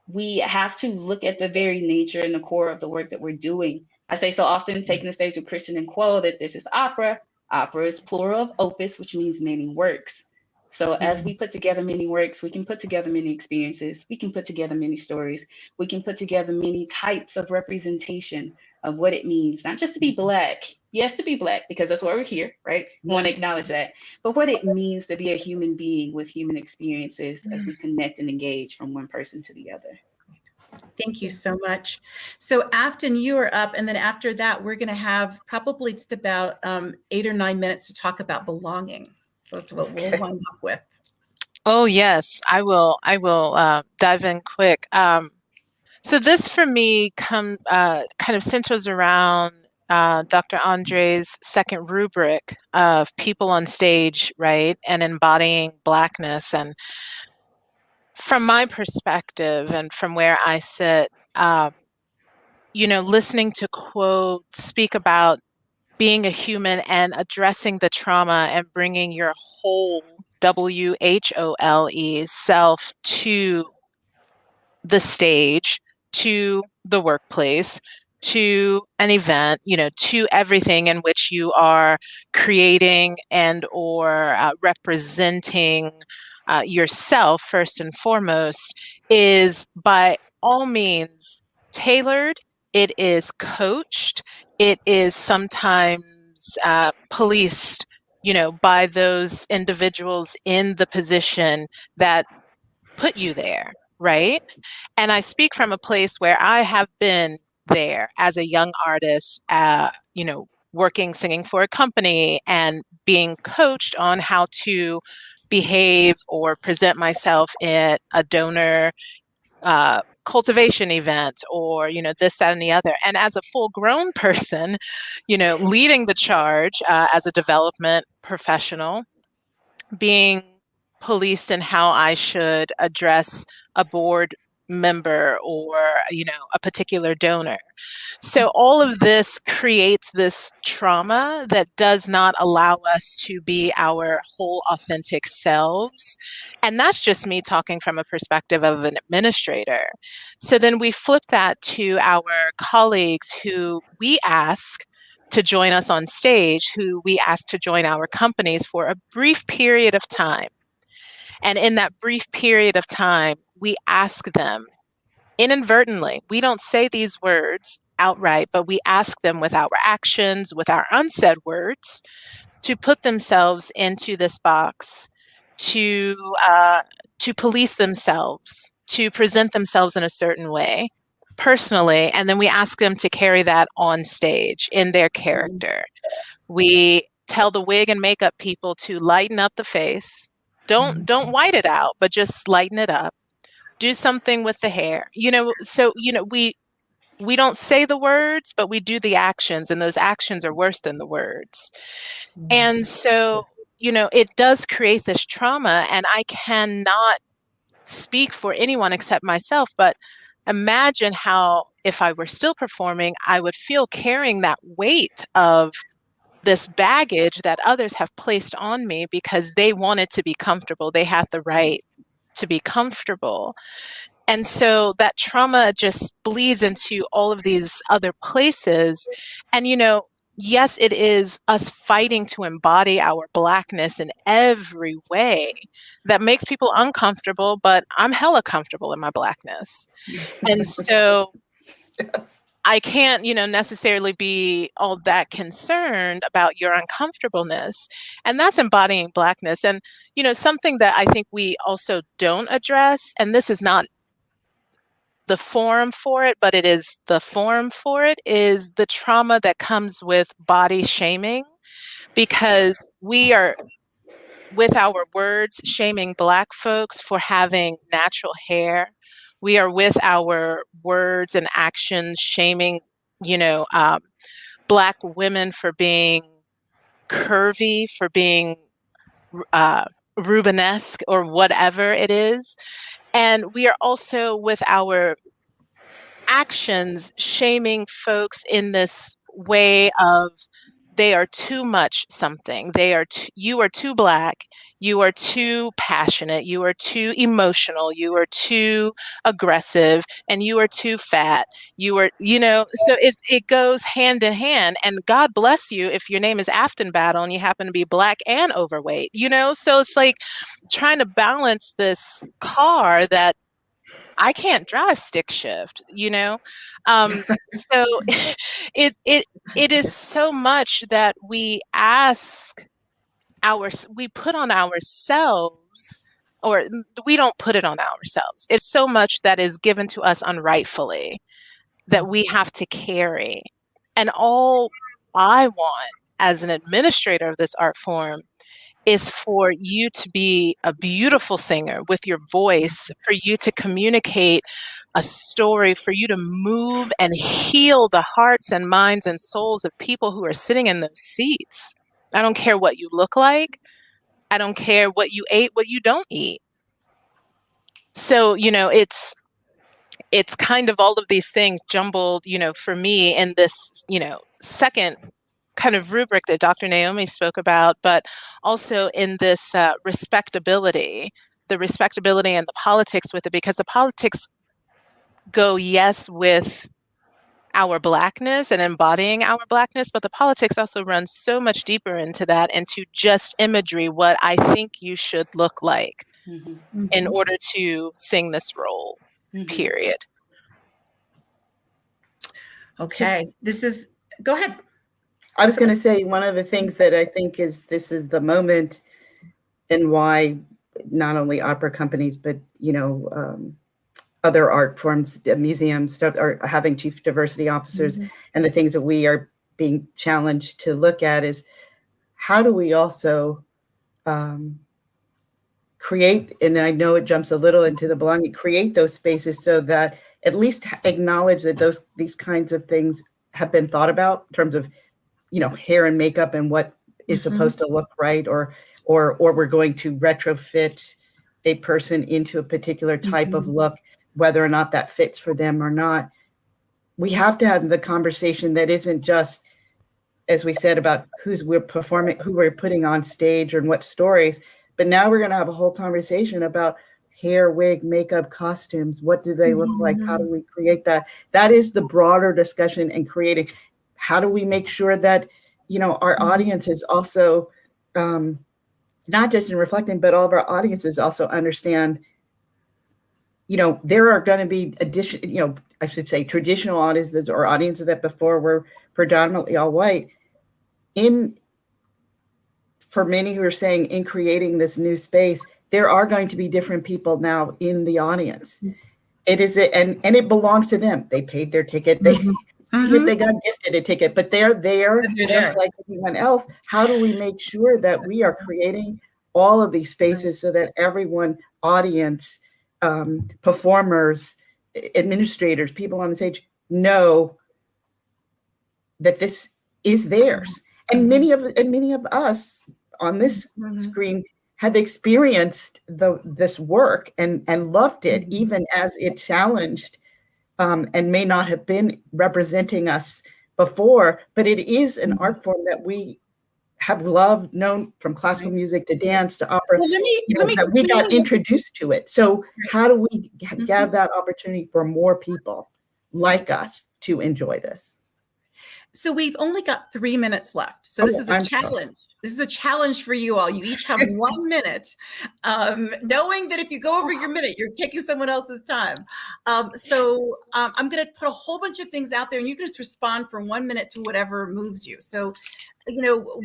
we have to look at the very nature and the core of the work that we're doing. I say so often, taking the stage with Christian and Quo, that this is opera. Opera is plural of opus, which means many works. So as we put together many works, we can put together many experiences, we can put together many stories, we can put together many types of representation of what it means, not just to be Black, yes, to be Black, because that's why we're here, right? We want to acknowledge that, but what it means to be a human being with human experiences as we connect and engage from one person to the other. Thank you so much. So Afton, you are up, and then after that, we're going to have probably just about 8 or 9 minutes to talk about belonging. So that's what we'll wind up with. Oh yes, I will dive in quick. So this for me kind of centers around Dr. André's second rubric of people on stage, right, and embodying Blackness. And from my perspective and from where I sit, listening to Quo speak about being a human and addressing the trauma and bringing your whole WHOLE self to the stage, to the workplace, to an event, to everything in which you are creating and or representing yourself first and foremost, is by all means tailored. It is coached. It is sometimes policed, by those individuals in the position that put you there, right? And I speak from a place where I have been there as a young artist, singing for a company and being coached on how to behave or present myself at a donor cultivation event, or, this, that, and the other. And as a full grown person, leading the charge as a development professional, being policed in how I should address a board member or, a particular donor. So all of this creates this trauma that does not allow us to be our whole authentic selves. And that's just me talking from a perspective of an administrator. So then we flip that to our colleagues who we ask to join us on stage, who we ask to join our companies for a brief period of time. And in that brief period of time, we ask them inadvertently, we don't say these words outright, but we ask them with our actions, with our unsaid words, to put themselves into this box, to police themselves, to present themselves in a certain way personally, and then we ask them to carry that on stage in their character. We tell the wig and makeup people to lighten up the face. Don't white it out, but just lighten it up. Do something with the hair. So we don't say the words, but we do the actions, and those actions are worse than the words. And so, it does create this trauma, and I cannot speak for anyone except myself, but imagine how, if I were still performing, I would feel carrying that weight of this baggage that others have placed on me because they wanted to be comfortable. They had the right to be comfortable. And so that trauma just bleeds into all of these other places. And, yes, it is us fighting to embody our Blackness in every way that makes people uncomfortable, but I'm hella comfortable in my Blackness. And so I can't, necessarily be all that concerned about your uncomfortableness. And that's embodying Blackness. And, something that I think we also don't address, and this is not the forum for it, but it is the form for it, is the trauma that comes with body shaming, because we are, with our words, shaming Black folks for having natural hair. We are, with our words and actions, shaming, Black women for being curvy, for being Rubenesque, or whatever it is. And we are also, with our actions, shaming folks in this way of, they are too much something. You are too Black. You are too passionate. You are too emotional. You are too aggressive, and you are too fat. You are, so it goes hand in hand. And God bless you if your name is Afton Battle and you happen to be Black and overweight, So it's like trying to balance this car that I can't drive stick shift, So it is so much that we we put on ourselves, or we don't put it on ourselves. It's so much that is given to us unrightfully that we have to carry. And all I want as an administrator of this art form is for you to be a beautiful singer with your voice, for you to communicate a story, for you to move and heal the hearts and minds and souls of people who are sitting in those seats. I don't care what you look like. I don't care what you ate, what you don't eat. So, it's kind of all of these things jumbled, for me in this, second kind of rubric that Dr. Naomi spoke about, but also in this respectability, the respectability and the politics with it, because the politics go, yes, with our Blackness and embodying our Blackness, but the politics also runs so much deeper into that, into just imagery, what I think you should look like in order to sing this role, period. Okay, go ahead. I was going to say, one of the things that I think this is the moment, and why not only opera companies, but, other art forms, museums, stuff, are having chief diversity officers, and the things that we are being challenged to look at is how do we also create, and I know it jumps a little into the belonging, create those spaces so that at least acknowledge that these kinds of things have been thought about in terms of, hair and makeup and what is supposed to look right, or we're going to retrofit a person into a particular type of look, whether or not that fits for them or not. We have to have the conversation that isn't just, as we said, about who we're putting on stage and what stories, but now we're going to have a whole conversation about hair, wig, makeup, costumes. What do they look like? How do we create that? That is the broader discussion, and creating, how do we make sure that, our audience is also, not just in reflecting, but all of our audiences also understand, there are going to be I should say traditional audiences, or audiences that before were predominantly all white. For many who are saying, in creating this new space, there are going to be different people now in the audience. It is, and it belongs to them. They paid their ticket. Even if they got gifted a ticket, but they're there just like everyone else. How do we make sure that we are creating all of these spaces so that everyone, audience, performers, administrators, people on the stage, know that this is theirs? And many of us on this screen have experienced this work and loved it, even as it challenged and may not have been representing us before. But it is an art form that we have loved, known, from classical music to dance to opera. Well, that we got introduced to it. So how do we give that opportunity for more people like us to enjoy this? So we've only got 3 minutes left. So this is a challenge. This is a challenge for you all. You each have 1 minute, knowing that if you go over your minute, you're taking someone else's time. So I'm going to put a whole bunch of things out there, and you can just respond for 1 minute to whatever moves you. So,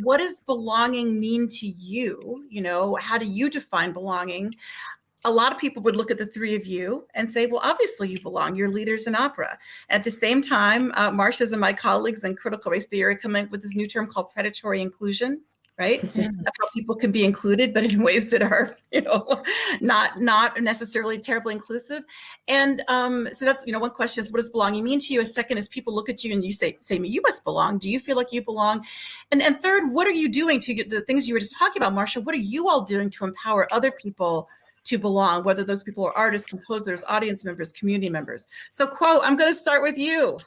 what does belonging mean to you? How do you define belonging? A lot of people would look at the three of you and say, well, obviously you belong. You're leaders in opera. At the same time, Marcia's and my colleagues in critical race theory come up with this new term called predatory inclusion, right? That's how people can be included, but in ways that are, not necessarily terribly inclusive. And so that's, one question is, what does belonging mean to you? A second is, people look at you and you say, you must belong. Do you feel like you belong? And third, what are you doing to get the things you were just talking about, Marcia? What are you all doing to empower other people to belong, whether those people are artists, composers, audience members, community members? So, Quo, I'm going to start with you.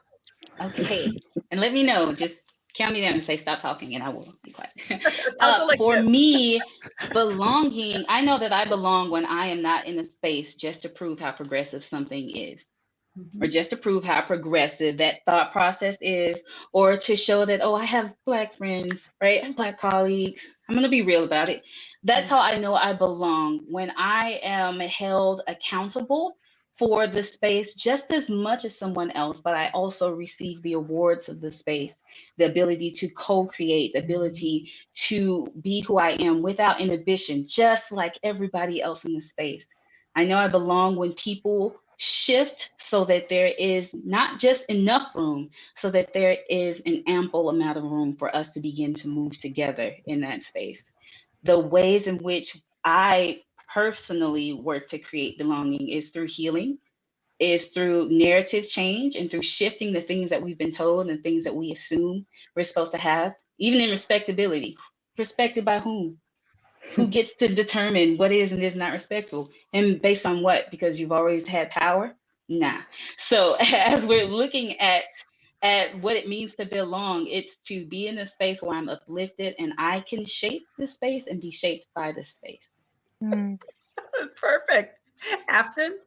Okay, and let me know, just count me down and say stop talking, and I will be quiet. For me, belonging, I know that I belong when I am not in a space just to prove how progressive something is, or just to prove how progressive that thought process is, or to show that, I have Black friends, right? I have Black colleagues. I'm going to be real about it. That's how I know I belong, when I am held accountable for the space just as much as someone else, but I also receive the awards of the space, the ability to co-create, the ability to be who I am without inhibition, just like everybody else in the space. I know I belong when people shift so that there is not just enough room, so that there is an ample amount of room for us to begin to move together in that space. The ways in which I personally work to create belonging is through healing, is through narrative change, and through shifting the things that we've been told and things that we assume we're supposed to have, even in respectability. Respected by whom? Who gets to determine what is and is not respectful? And based on what? Because you've always had power? Nah. So as we're looking at what it means to belong, it's to be in a space where I'm uplifted and I can shape the space and be shaped by the space. That's perfect. Afton?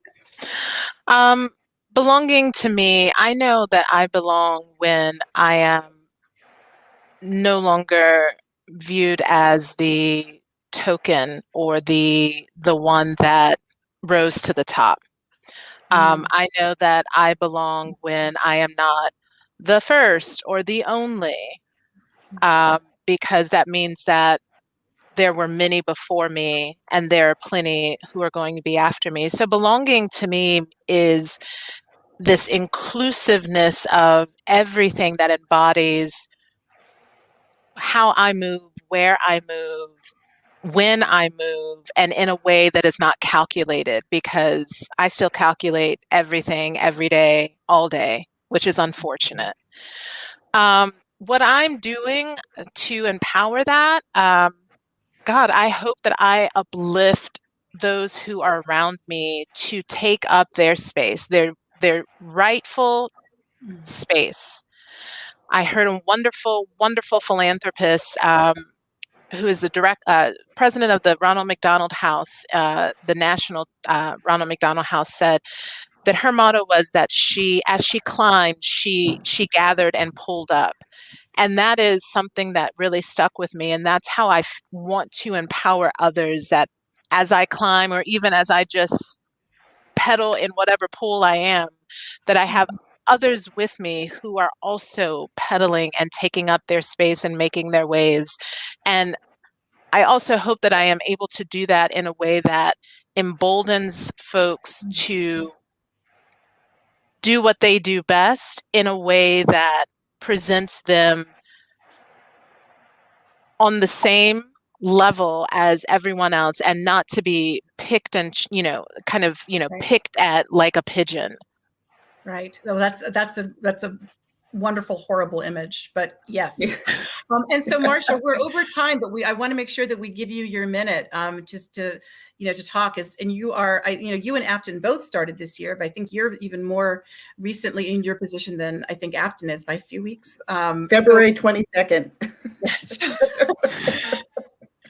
Belonging to me, I know that I belong when I am no longer viewed as the token or the one that rose to the top. I know that I belong when I am not the first or the only, because that means that there were many before me and there are plenty who are going to be after me. So belonging to me is this inclusiveness of everything that embodies how I move, where I move, when I move, and in a way that is not calculated, because I still calculate everything every day, all day, which is unfortunate. What I'm doing to empower that, God, I hope that I uplift those who are around me to take up their space, their rightful space. I heard a wonderful, wonderful philanthropist who is the president of the Ronald McDonald House, the National Ronald McDonald House, said that her motto was that as she climbed, she gathered and pulled up. And that is something that really stuck with me. And that's how I want to empower others, that as I climb, or even as I just pedal in whatever pool I am, that I have others with me who are also pedaling and taking up their space and making their waves. And I also hope that I am able to do that in a way that emboldens folks to do what they do best in a way that presents them on the same level as everyone else, and not to be picked and, Right. picked at like a pigeon. Right. Well, that's a wonderful, horrible image, but yes. And so, Marcia, we're over time, but I want to make sure that we give you your minute, just to talk. And you are, you and Afton both started this year, but I think you're even more recently in your position than I think Afton is by a few weeks. February 22nd. Yes.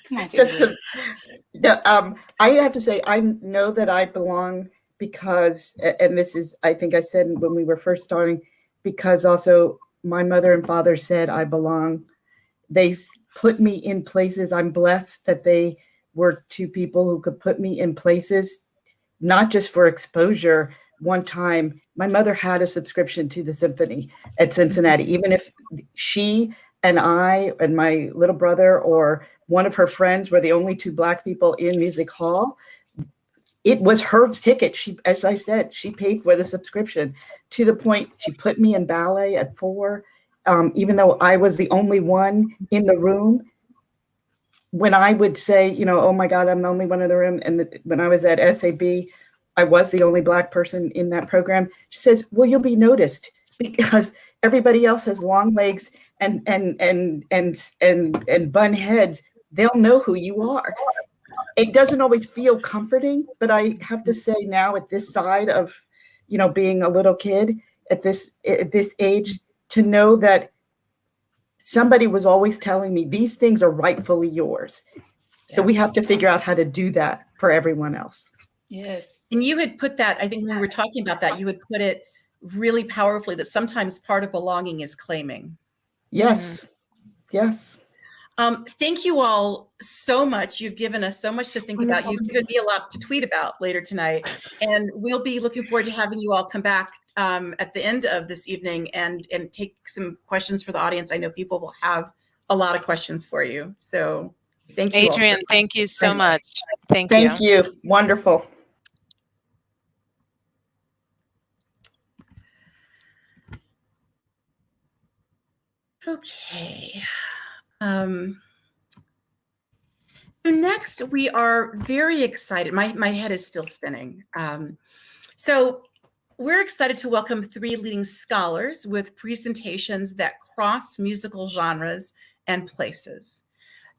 Come on, Just Vivian. I have to say, I know that I belong because, and this is, I think I said when we were first starting, because also my mother and father said I belong. They put me in places. I'm blessed that they were two people who could put me in places, not just for exposure. One time, my mother had a subscription to the symphony at Cincinnati, even if she and I and my little brother or one of her friends were the only two Black people in music hall. It was her ticket. She, as I said, she paid for the subscription, to the point she put me in ballet at 4, even though I was the only one in the room. When I would say, oh my God, I'm the only one in the room. And when I was at SAB, I was the only Black person in that program. She says, well, you'll be noticed because everybody else has long legs and bun heads. They'll know who you are. It doesn't always feel comforting, but I have to say now, at this side of, being a little kid at this age, to know that somebody was always telling me these things are rightfully yours. So we have to figure out how to do that for everyone else. Yes. And you had put that, I think when we were talking about that, you had put it really powerfully, that sometimes part of belonging is claiming. Yes. Yes. Thank you all so much. You've given us so much to think about. You've given me a lot to tweet about later tonight. And we'll be looking forward to having you all come back at the end of this evening and take some questions for the audience. I know people will have a lot of questions for you. So thank you, Adrienne, thank you so much. Thank you. Thank you. Wonderful. Okay. So next, we are very excited. My head is still spinning. So we're excited to welcome 3 leading scholars with presentations that cross musical genres and places.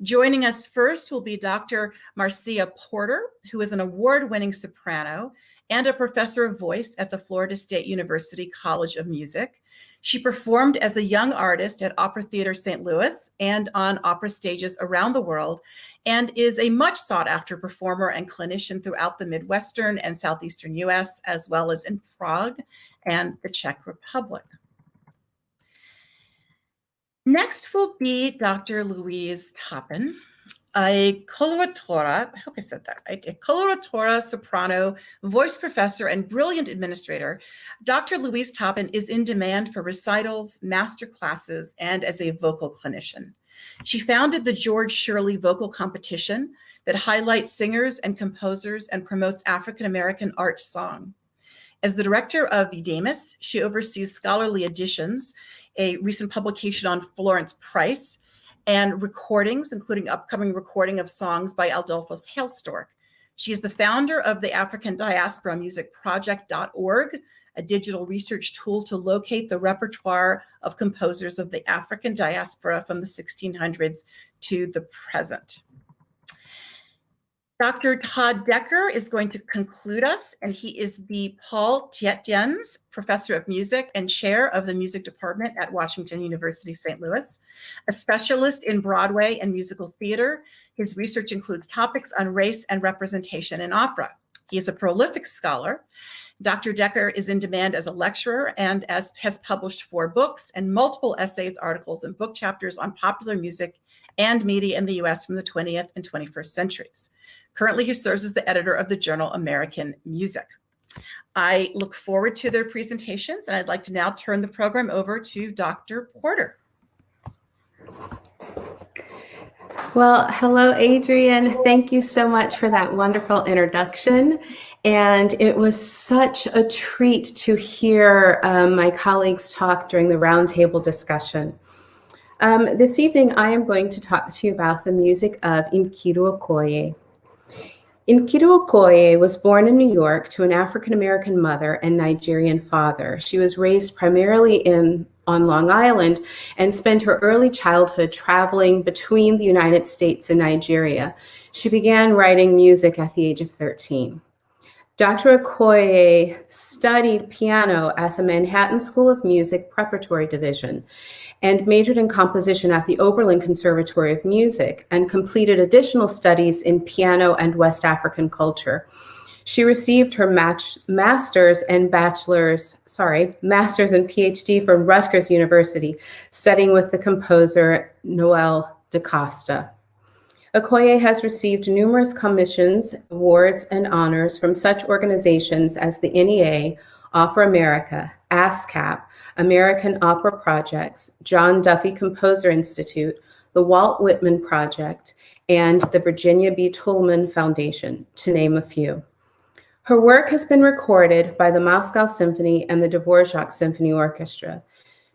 Joining us first will be Dr. Marcia Porter, who is an award-winning soprano and a professor of voice at the Florida State University College of Music. She performed as a young artist at Opera Theater St. Louis and on opera stages around the world, and is a much sought-after performer and clinician throughout the Midwestern and Southeastern US, as well as in Prague and the Czech Republic. Next will be Dr. Louise Toppin, a coloratura, I hope I said that right, a coloratura, soprano, voice professor, and brilliant administrator. Dr. Louise Toppin is in demand for recitals, master classes, and as a vocal clinician. She founded the George Shirley Vocal Competition that highlights singers and composers and promotes African-American art song. As the director of EDAMIS, she oversees scholarly editions, a recent publication on Florence Price, and recordings, including upcoming recording of songs by Adolphus Hailstork. She is the founder of the African Diaspora Music Project.org, a digital research tool to locate the repertoire of composers of the African diaspora from the 1600s to the present. Dr. Todd Decker is going to conclude us, and he is the Paul Tietjens Professor of Music and Chair of the Music Department at Washington University, St. Louis, a specialist in Broadway and musical theater. His research includes topics on race and representation in opera. He is a prolific scholar. Dr. Decker is in demand as a lecturer and has published 4 books and multiple essays, articles, and book chapters on popular music and media in the US from the 20th and 21st centuries. Currently, he serves as the editor of the journal American Music. I look forward to their presentations, and I'd like to now turn the program over to Dr. Porter. Well, hello, Adrienne. Thank you so much for that wonderful introduction. And it was such a treat to hear my colleagues talk during the roundtable discussion. This evening, I am going to talk to you about the music of Kiru Okoye. Kiru Okoye was born in New York to an African-American mother and Nigerian father. She was raised primarily on Long Island and spent her early childhood traveling between the United States and Nigeria. She began writing music at the age of 13. Dr. Okoye studied piano at the Manhattan School of Music Preparatory Division and majored in composition at the Oberlin Conservatory of Music and completed additional studies in piano and West African culture. She received her master's and PhD from Rutgers University, studying with the composer Noel da Costa. Okoye has received numerous commissions, awards, and honors from such organizations as the NEA, Opera America, ASCAP, American Opera Projects, John Duffy Composer Institute, the Walt Whitman Project, and the Virginia B. Tolman Foundation, to name a few. Her work has been recorded by the Moscow Symphony and the Dvorak Symphony Orchestra.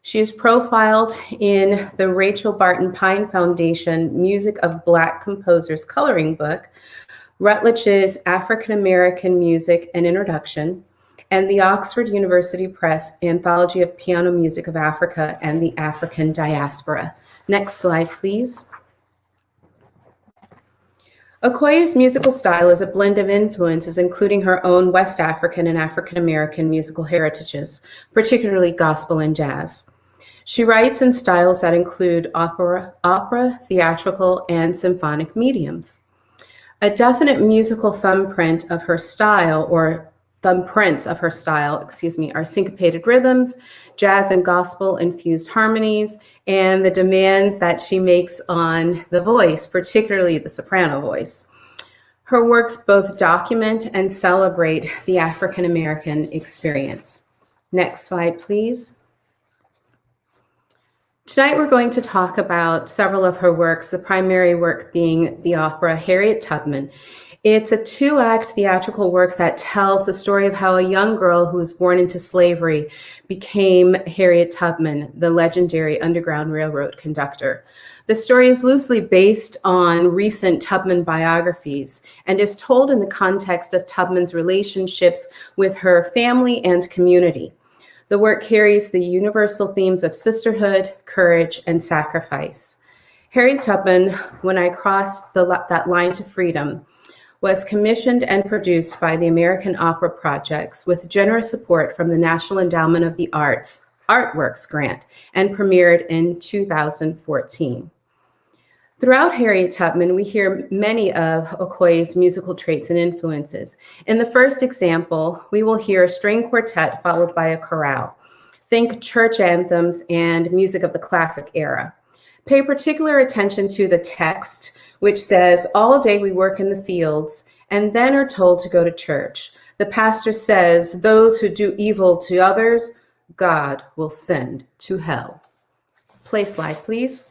She is profiled in the Rachel Barton Pine Foundation Music of Black Composers coloring book, Routledge's African American Music and Introduction, and the Oxford University Press Anthology of Piano Music of Africa and the African Diaspora. Next slide, please. Okoye's musical style is a blend of influences, including her own West African and African American musical heritages, particularly gospel and jazz. She writes in styles that include opera, theatrical, and symphonic mediums. A definite musical thumbprints of her style are syncopated rhythms, jazz and gospel infused harmonies, and the demands that she makes on the voice, particularly the soprano voice. Her works both document and celebrate the African American experience. Next slide, please. Tonight, we're going to talk about several of her works, the primary work being the opera Harriet Tubman. It's a 2-act theatrical work that tells the story of how a young girl who was born into slavery became Harriet Tubman, the legendary Underground Railroad conductor. The story is loosely based on recent Tubman biographies and is told in the context of Tubman's relationships with her family and community. The work carries the universal themes of sisterhood, courage, and sacrifice. Harriet Tubman, When I Crossed That Line to Freedom, was commissioned and produced by the American Opera Projects with generous support from the National Endowment of the Arts Artworks Grant and premiered in 2014. Throughout Harriet Tubman, we hear many of Okoye's musical traits and influences. In the first example, we will hear a string quartet followed by a chorale. Think church anthems and music of the classic era. Pay particular attention to the text, which says, "All day we work in the fields and then are told to go to church. The pastor says, those who do evil to others, God will send to hell." Play slide, please.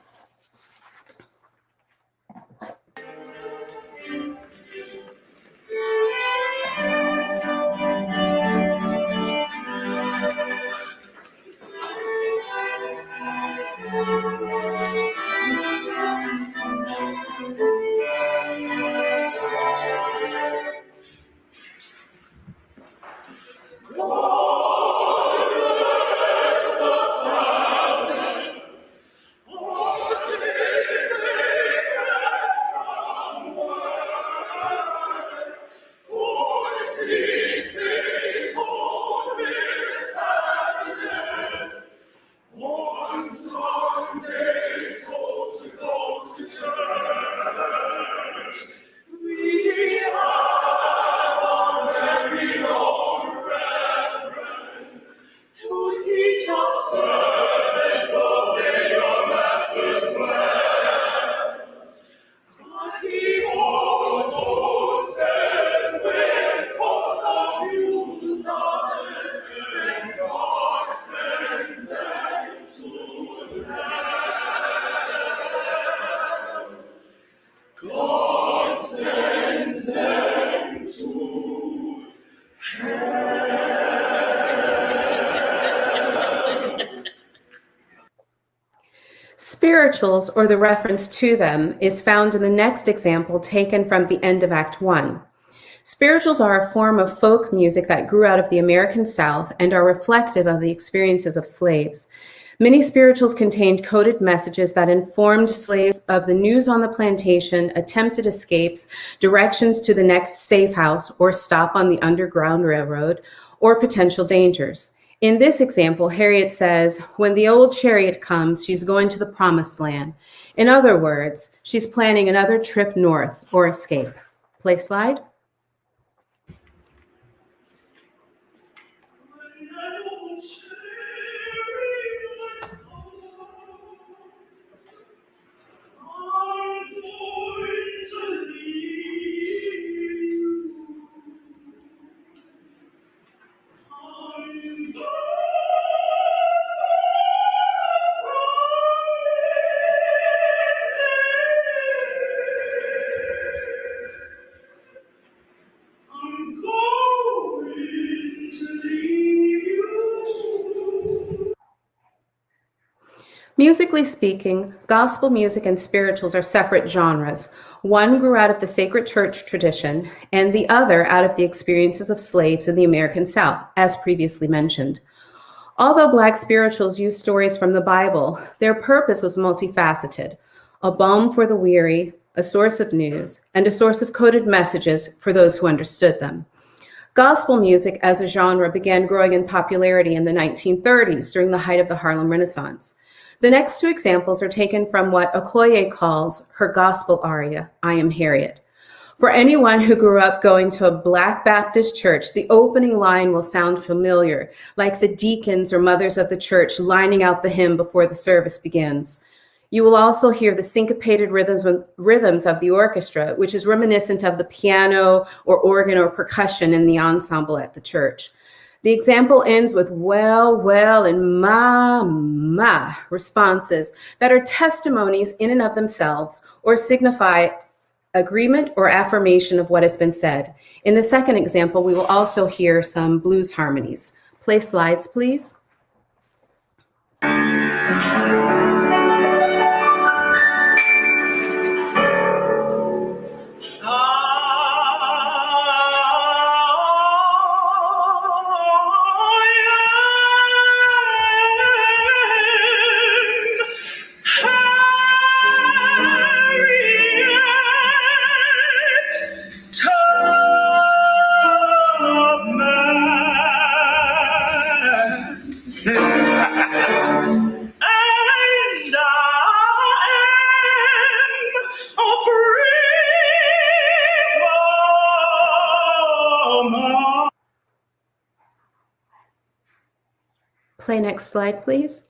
spirituals, or the reference to them, is found in the next example taken from the end of Act 1. Spirituals are a form of folk music that grew out of the American South and are reflective of the experiences of slaves. Many spirituals contained coded messages that informed slaves of the news on the plantation, attempted escapes, directions to the next safe house or stop on the Underground Railroad, or potential dangers. In this example, Harriet says, when the old chariot comes, she's going to the promised land. In other words, she's planning another trip north or escape. Play slide. Musically speaking, gospel music and spirituals are separate genres. One grew out of the sacred church tradition, and the other out of the experiences of slaves in the American South, as previously mentioned. Although Black spirituals use stories from the Bible, their purpose was multifaceted: a balm for the weary, a source of news, and a source of coded messages for those who understood them. Gospel music as a genre began growing in popularity in the 1930s during the height of the Harlem Renaissance. The next two examples are taken from what Okoye calls her gospel aria, I Am Harriet. For anyone who grew up going to a Black Baptist church, the opening line will sound familiar, like the deacons or mothers of the church lining out the hymn before the service begins. You will also hear the syncopated rhythms of the orchestra, which is reminiscent of the piano or organ or percussion in the ensemble at the church. The example ends with well, well, and ma responses that are testimonies in and of themselves or signify agreement or affirmation of what has been said. In the second example, we will also hear some blues harmonies. Play slides, please. Play next slide, please.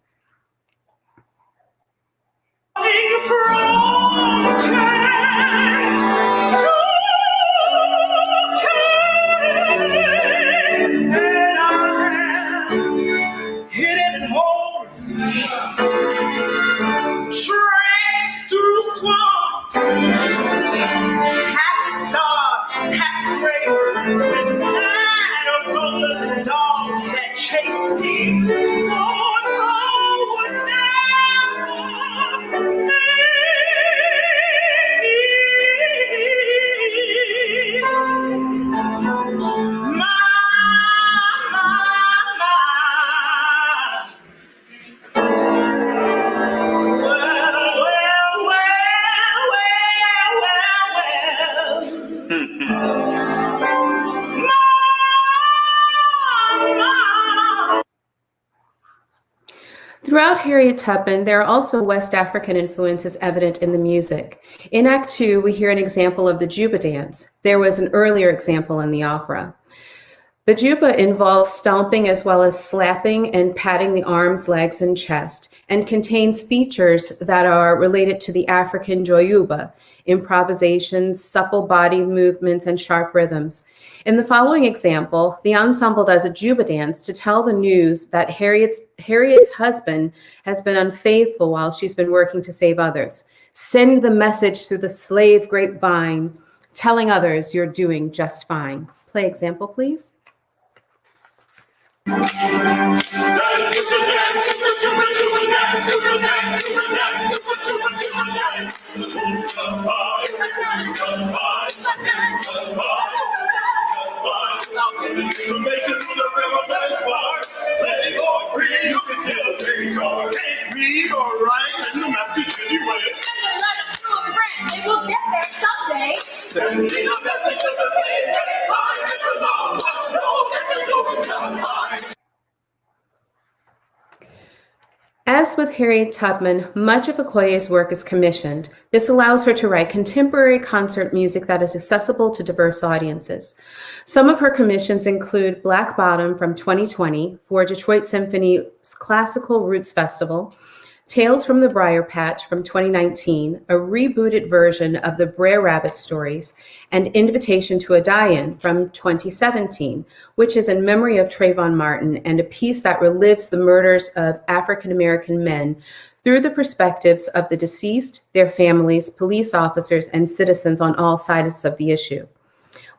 Hidden holes, trekked through swamps, half starved, half crazed, with rollers and dogs that chased me. Thought I would never make it. Throughout Harriet Tubman, there are also West African influences evident in the music. In Act 2, we hear an example of the Juba dance. There was an earlier example in the opera. The Juba involves stomping as well as slapping and patting the arms, legs, and chest, and contains features that are related to the African Yoruba, improvisations, supple body movements, and sharp rhythms. In the following example, the ensemble does a Juba dance to tell the news that Harriet's husband has been unfaithful while she's been working to save others. Send the message through the slave grapevine, telling others you're doing just fine. Play example, please. Dance to the dance, to the Juba, Juba dance, to the dance, to the dance, to the Juba. As with Harriet Tubman, much of Okoye's work is commissioned. This allows her to write contemporary concert music that is accessible to diverse audiences. Some of her commissions include Black Bottom from 2020 for Detroit Symphony's Classical Roots Festival, Tales from the Briar Patch from 2019, a rebooted version of the Brer Rabbit stories, and Invitation to a Die-In from 2017, which is in memory of Trayvon Martin and a piece that relives the murders of African-American men through the perspectives of the deceased, their families, police officers, and citizens on all sides of the issue.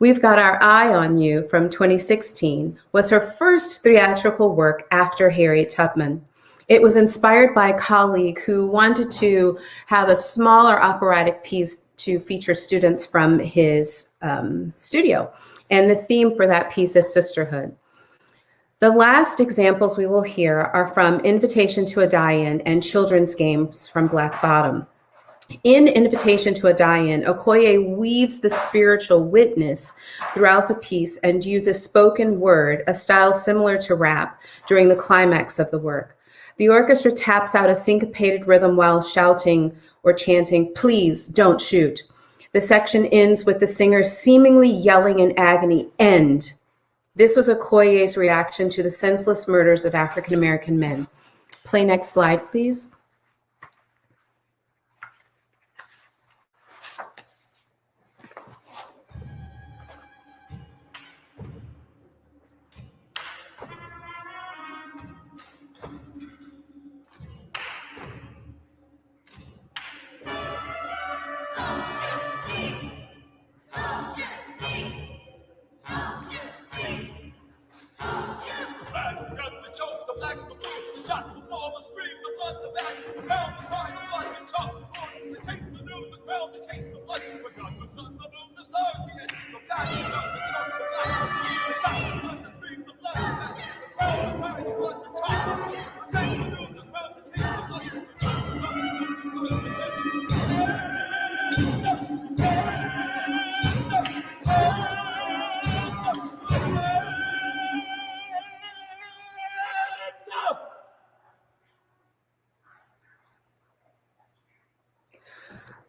We've Got Our Eye on You from 2016 was her first theatrical work after Harriet Tubman. It was inspired by a colleague who wanted to have a smaller operatic piece to feature students from his studio. And the theme for that piece is sisterhood. The last examples we will hear are from Invitation to a Die-In and Children's Games from Black Bottom. In Invitation to a Die-In, Okoye weaves the spiritual witness throughout the piece and uses spoken word, a style similar to rap, during the climax of the work. The orchestra taps out a syncopated rhythm while shouting or chanting, "Please don't shoot." The section ends with the singer seemingly yelling in agony, "End." This was Okoye's reaction to the senseless murders of African-American men. Play next slide, please.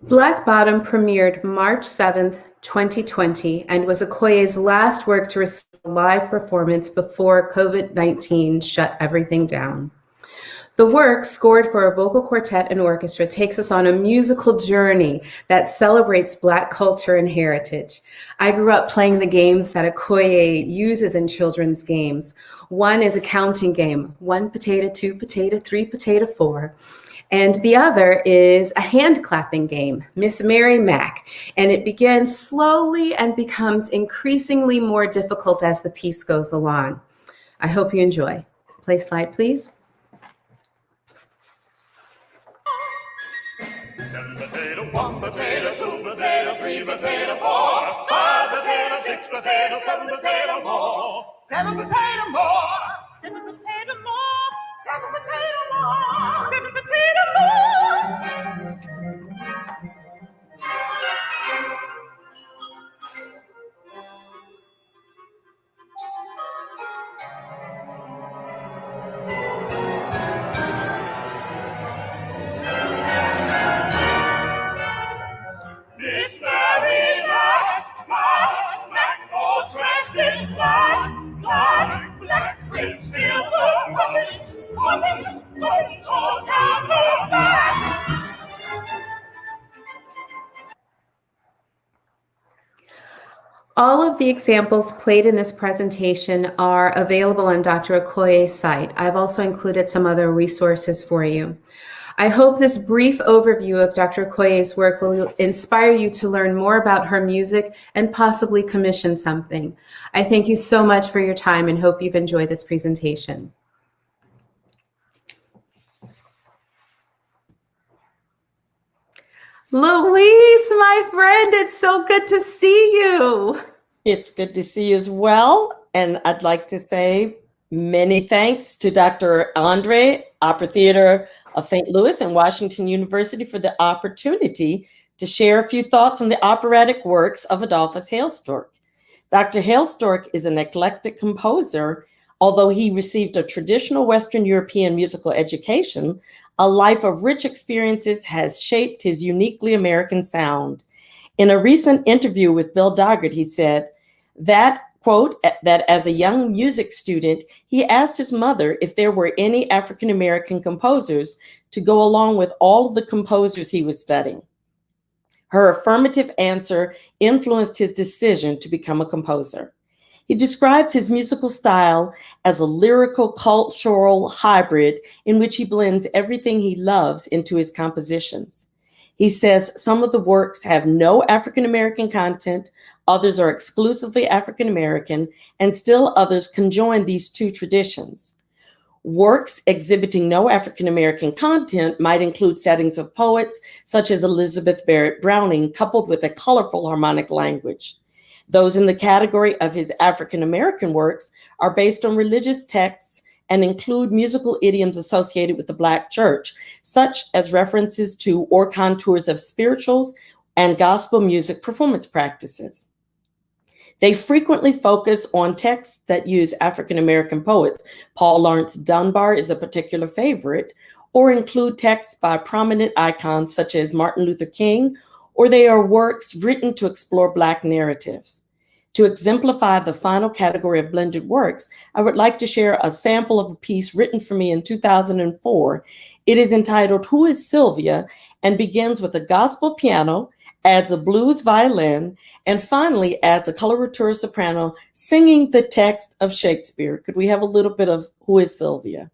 Black Bottom premiered March 7th, 2020, and was Okoye's last work to receive a live performance before COVID-19 shut everything down. The work, scored for a vocal quartet and orchestra, takes us on a musical journey that celebrates Black culture and heritage. I grew up playing the games that Okoye uses in children's games. One is a counting game, 1 potato, 2 potato, 3 potato, 4. And the other is a hand clapping game, Miss Mary Mac. And it begins slowly and becomes increasingly more difficult as the piece goes along. I hope you enjoy. Play slide, please. 7 potato, 1 potato, 2 potato, 3 potato, 4, 5 potato, 6 potato, 7 potato more, 7 potato more, 7 potato more, 7 potato more, 7 potato more. Miss Mary Mac, all dressed in black with silver buttons, all down her back. All of the examples played in this presentation are available on Dr. Okoye's site. I've also included some other resources for you. I hope this brief overview of Dr. Okoye's work will inspire you to learn more about her music and possibly commission something. I thank you so much for your time and hope you've enjoyed this presentation. Louise, my friend, it's so good to see you. It's good to see you as well. And I'd like to say many thanks to Dr. André, Opera Theater of St. Louis and Washington University for the opportunity to share a few thoughts on the operatic works of Adolphus Hailstork. Dr. Hailstork is an eclectic composer. Although he received a traditional Western European musical education, A life of rich experiences has shaped his uniquely American sound. In a recent interview with Bill Doggett, he said that, quote, that as a young music student, he asked his mother if there were any African-American composers to go along with all of the composers he was studying. Her affirmative answer influenced his decision to become a composer. He describes his musical style as a lyrical cultural hybrid in which he blends everything he loves into his compositions. He says some of the works have no African-American content, others are exclusively African-American, and still others conjoin these two traditions. Works exhibiting no African-American content might include settings of poets such as Elizabeth Barrett Browning, coupled with a colorful harmonic language. Those in the category of his African-American works are based on religious texts and include musical idioms associated with the Black church, such as references to or contours of spirituals and gospel music performance practices. They frequently focus on texts that use African-American poets. Paul Laurence Dunbar is a particular favorite, or include texts by prominent icons such as Martin Luther King, or they are works written to explore Black narratives. To exemplify the final category of blended works, I would like to share a sample of a piece written for me in 2004. It is entitled "Who is Sylvia?" and begins with a gospel piano, adds a blues violin, and finally adds a coloratura soprano singing the text of Shakespeare. Could we have a little bit of "Who is Sylvia?"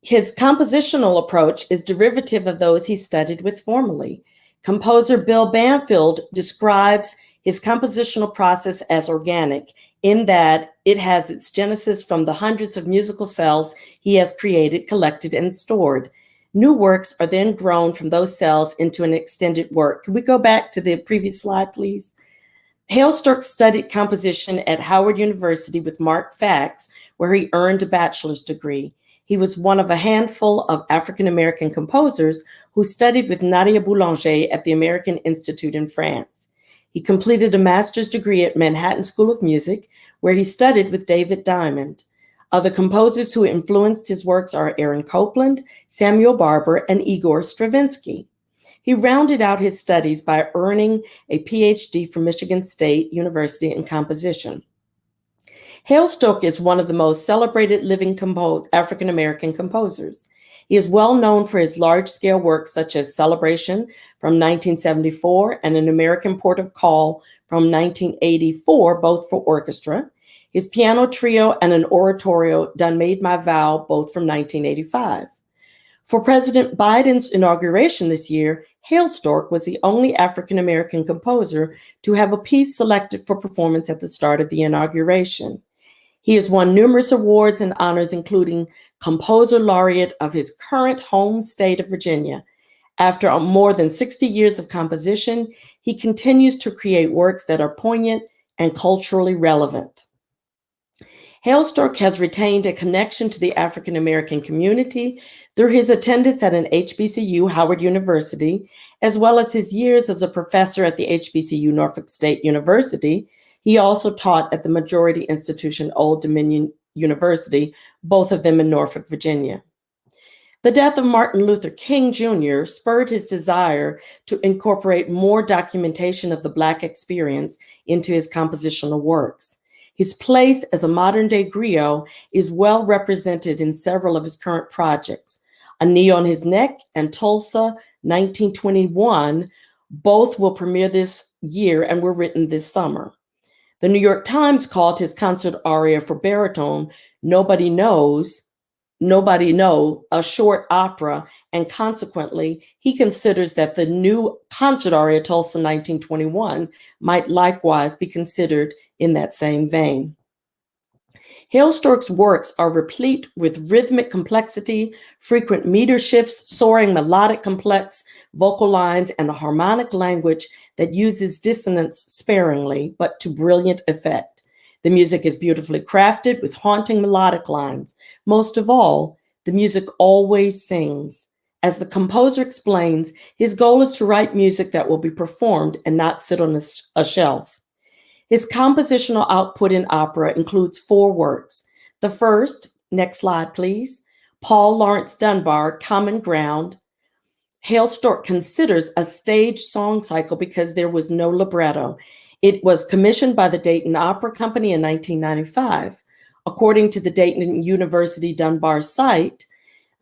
His compositional approach is derivative of those he studied with formerly. Composer Bill Banfield describes his compositional process as organic, in that it has its genesis from the hundreds of musical cells he has created, collected, and stored. New works are then grown from those cells into an extended work. Can we go back to the previous slide, please? Hailstork studied composition at Howard University with Mark Fax, where he earned a bachelor's degree. He was one of a handful of African-American composers who studied with Nadia Boulanger at the American Institute in France. He completed a master's degree at Manhattan School of Music, where he studied with David Diamond. Other composers who influenced his works are Aaron Copland, Samuel Barber, and Igor Stravinsky. He rounded out his studies by earning a PhD from Michigan State University in composition. Hailstork is one of the most celebrated living African-American composers. He is well known for his large-scale works such as Celebration from 1974 and An American Port of Call from 1984, both for orchestra, his piano trio and an oratorio, Done Made My Vow, both from 1985. For President Biden's inauguration this year, Hailstork was the only African-American composer to have a piece selected for performance at the start of the inauguration. He has won numerous awards and honors, including Composer Laureate of his current home state of Virginia. After more than 60 years of composition, he continues to create works that are poignant and culturally relevant. Hailstork has retained a connection to the African-American community through his attendance at an HBCU, Howard University, as well as his years as a professor at the HBCU, Norfolk State University. He also taught at the majority institution, Old Dominion University, both of them in Norfolk, Virginia. The death of Martin Luther King Jr. spurred his desire to incorporate more documentation of the Black experience into his compositional works. His place as a modern-day griot is well represented in several of his current projects. A Knee on His Neck and Tulsa, 1921, both will premiere this year and were written this summer. The New York Times called his concert aria for baritone, Nobody Know, a short opera, and consequently, he considers that the new concert aria, Tulsa 1921, might likewise be considered in that same vein. Hailstork's works are replete with rhythmic complexity, frequent meter shifts, soaring melodic complex vocal lines, and a harmonic language that uses dissonance sparingly, but to brilliant effect. The music is beautifully crafted with haunting melodic lines. Most of all, the music always sings. As the composer explains, his goal is to write music that will be performed and not sit on a shelf. His compositional output in opera includes 4 works. The first, next slide please, Paul Laurence Dunbar, Common Ground. Hailstork considers a stage song cycle because there was no libretto. It was commissioned by the Dayton Opera Company in 1995. According to the Dayton University Dunbar site,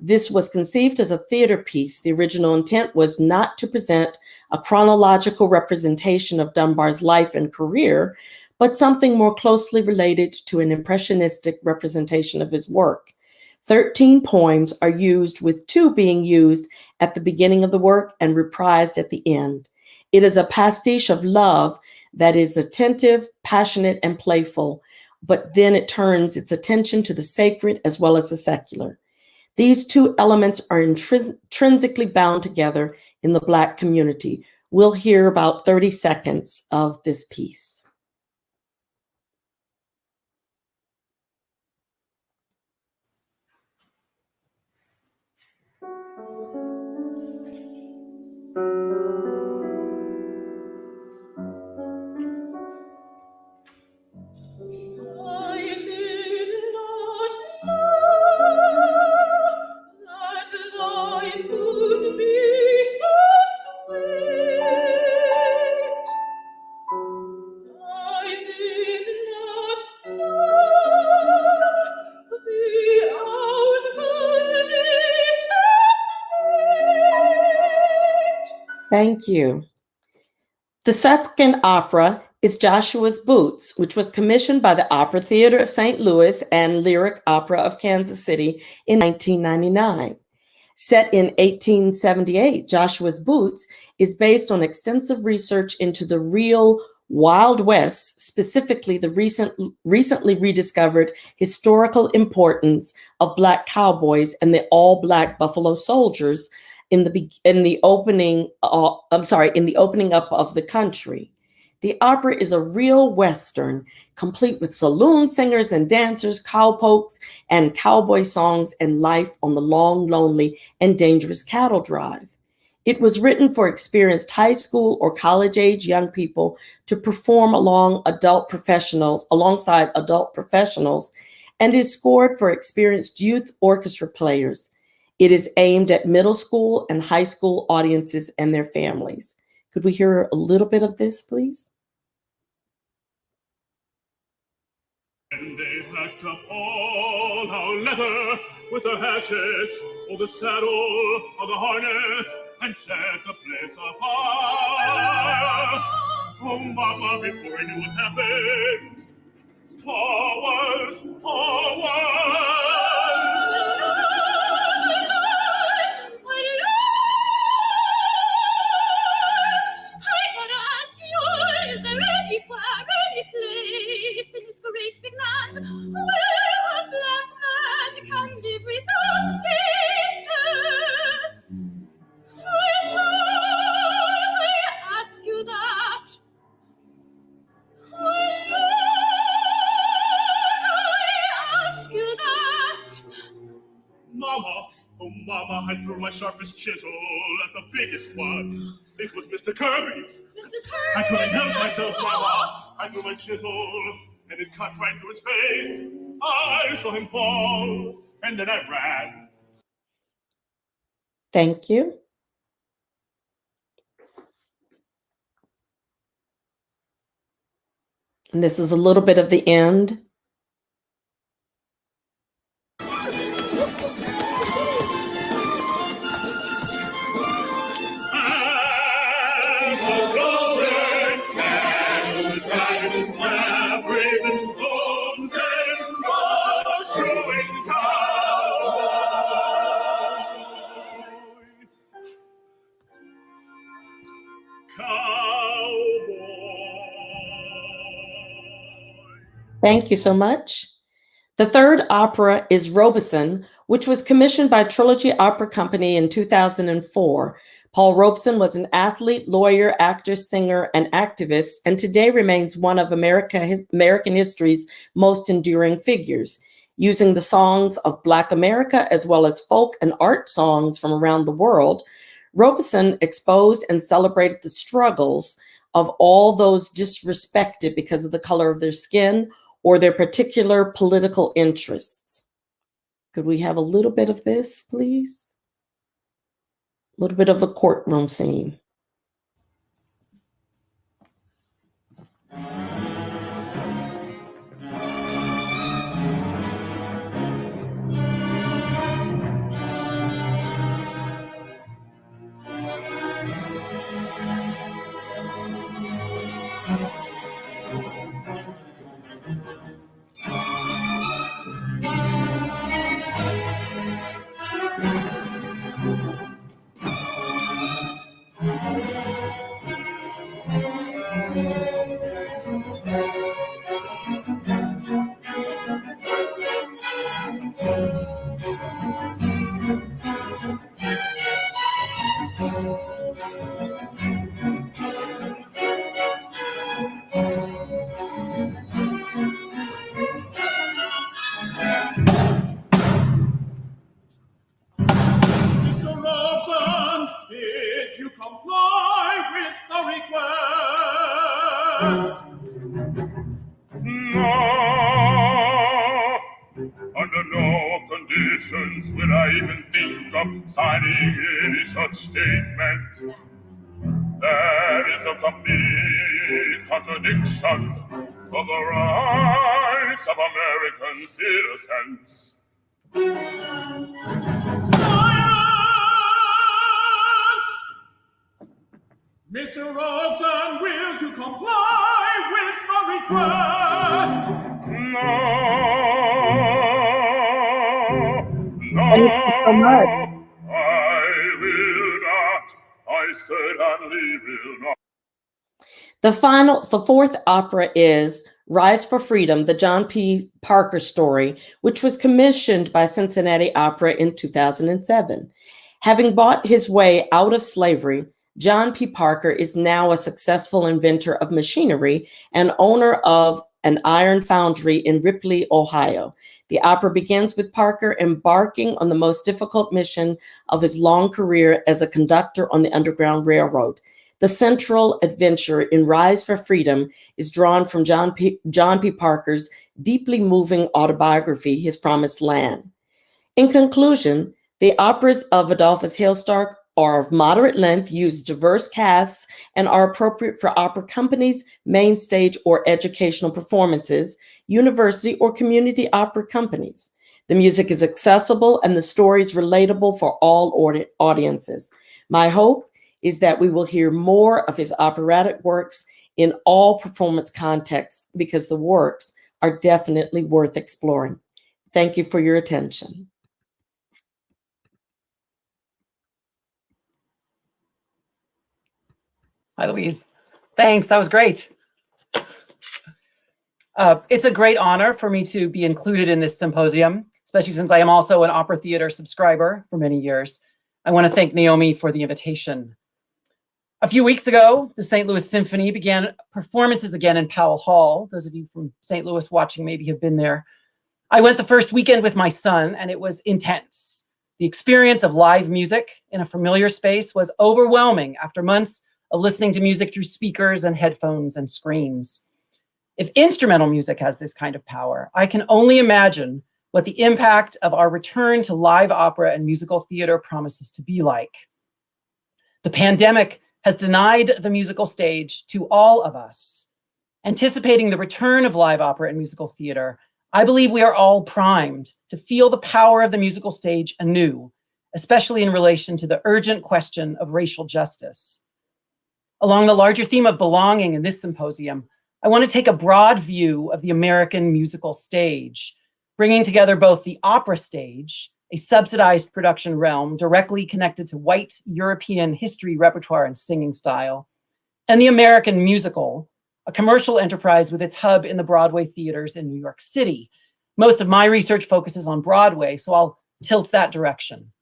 this was conceived as a theater piece. The original intent was not to present a chronological representation of Dunbar's life and career, but something more closely related to an impressionistic representation of his work. 13 poems are used, with 2 being used at the beginning of the work and reprised at the end. It is a pastiche of love that is attentive, passionate, and playful, but then it turns its attention to the sacred as well as the secular. These 2 elements are intrinsically bound together in the Black community. We'll hear about 30 seconds of this piece. Thank you. The second opera is Joshua's Boots, which was commissioned by the Opera Theater of St. Louis and Lyric Opera of Kansas City in 1999. Set in 1878, Joshua's Boots is based on extensive research into the real Wild West, specifically the recently rediscovered historical importance of Black cowboys and the all-Black Buffalo Soldiers in the opening up of the country. The opera is a real Western, complete with saloon singers and dancers, cowpokes, and cowboy songs, and life on the long, lonely, and dangerous cattle drive. It was written for experienced high school or college-age young people to perform alongside adult professionals, and is scored for experienced youth orchestra players. It is aimed at middle school and high school audiences and their families. Could we hear a little bit of this, please? And they hacked up all our leather with their hatchets, or the saddle, or the harness, and set the place afire. Oh, Mama, before I knew what happened, forwards. Place in this great big land where a Black man can live without danger. When I ask you that, when I ask you that. Mama, oh Mama, I threw my sharpest chisel at the biggest one. It was Mr. Kirby. Mr. Kirby, I couldn't help myself, Mama. I threw my chisel, and it cut right through his face. I saw him fall, and then I ran. Thank you. And this is a little bit of the end. Thank you so much. The third opera is Robeson, which was commissioned by Trilogy Opera Company in 2004. Paul Robeson was an athlete, lawyer, actor, singer, and activist, and today remains one of American history's most enduring figures. Using the songs of Black America as well as folk and art songs from around the world, Robeson exposed and celebrated the struggles of all those disrespected because of the color of their skin or their particular political interests. Could we have a little bit of this, please? A little bit of a courtroom scene. Mr. Robeson, did you comply with the request? No. Under no conditions will I even think of signing any such statement. There is a complete contradiction for the rights of American citizens. Silence! Mr. Robeson, will you comply with the request? No. No. Thank you so much. I will not. I certainly will not. The fourth opera is Rise for Freedom, the John P. Parker story, which was commissioned by Cincinnati Opera in 2007. Having bought his way out of slavery, John P. Parker is now a successful inventor of machinery and owner of an iron foundry in Ripley, Ohio. The opera begins with Parker embarking on the most difficult mission of his long career as a conductor on the Underground Railroad. The central adventure in Rise for Freedom is drawn from John P. Parker's deeply moving autobiography, His Promised Land. In conclusion, the operas of Adolphus Hailstork are of moderate length, use diverse casts, and are appropriate for opera companies, main stage or educational performances, university or community opera companies. The music is accessible and the stories relatable for all audiences. My hope is that we will hear more of his operatic works in all performance contexts because the works are definitely worth exploring. Thank you for your attention. Hi, Louise. Thanks, that was great. It's a great honor for me to be included in this symposium, especially since I am also an opera theater subscriber for many years. I want to thank Naomi for the invitation. A few weeks ago, the St. Louis Symphony began performances again in Powell Hall. Those of you from St. Louis watching maybe have been there. I went the first weekend with my son, and it was intense. The experience of live music in a familiar space was overwhelming after months of listening to music through speakers and headphones and screens. If instrumental music has this kind of power, I can only imagine what the impact of our return to live opera and musical theater promises to be like. The pandemic has denied the musical stage to all of us. Anticipating the return of live opera and musical theater, I believe we are all primed to feel the power of the musical stage anew, especially in relation to the urgent question of racial justice. Along the larger theme of belonging in this symposium, I want to take a broad view of the American musical stage, bringing together both the opera stage, a subsidized production realm directly connected to white European history, repertoire, and singing style, and the American musical, a commercial enterprise with its hub in the Broadway theaters in New York City. Most of my research focuses on Broadway, so I'll tilt that direction.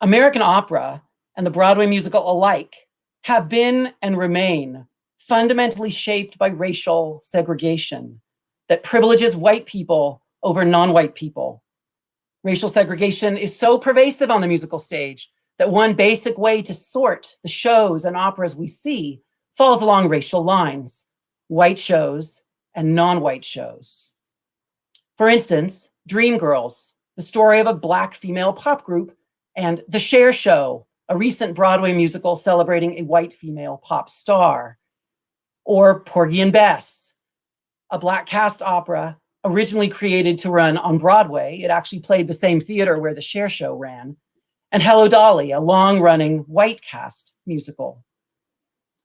American opera and the Broadway musical alike have been and remain fundamentally shaped by racial segregation that privileges white people over non-white people. Racial segregation is so pervasive on the musical stage that one basic way to sort the shows and operas we see falls along racial lines: white shows and non-white shows. For instance, Dreamgirls, the story of a Black female pop group, and The Cher Show, a recent Broadway musical celebrating a white female pop star. Or Porgy and Bess, a Black cast opera originally created to run on Broadway. It actually played the same theater where The Cher Show ran. And Hello Dolly, a long-running white cast musical.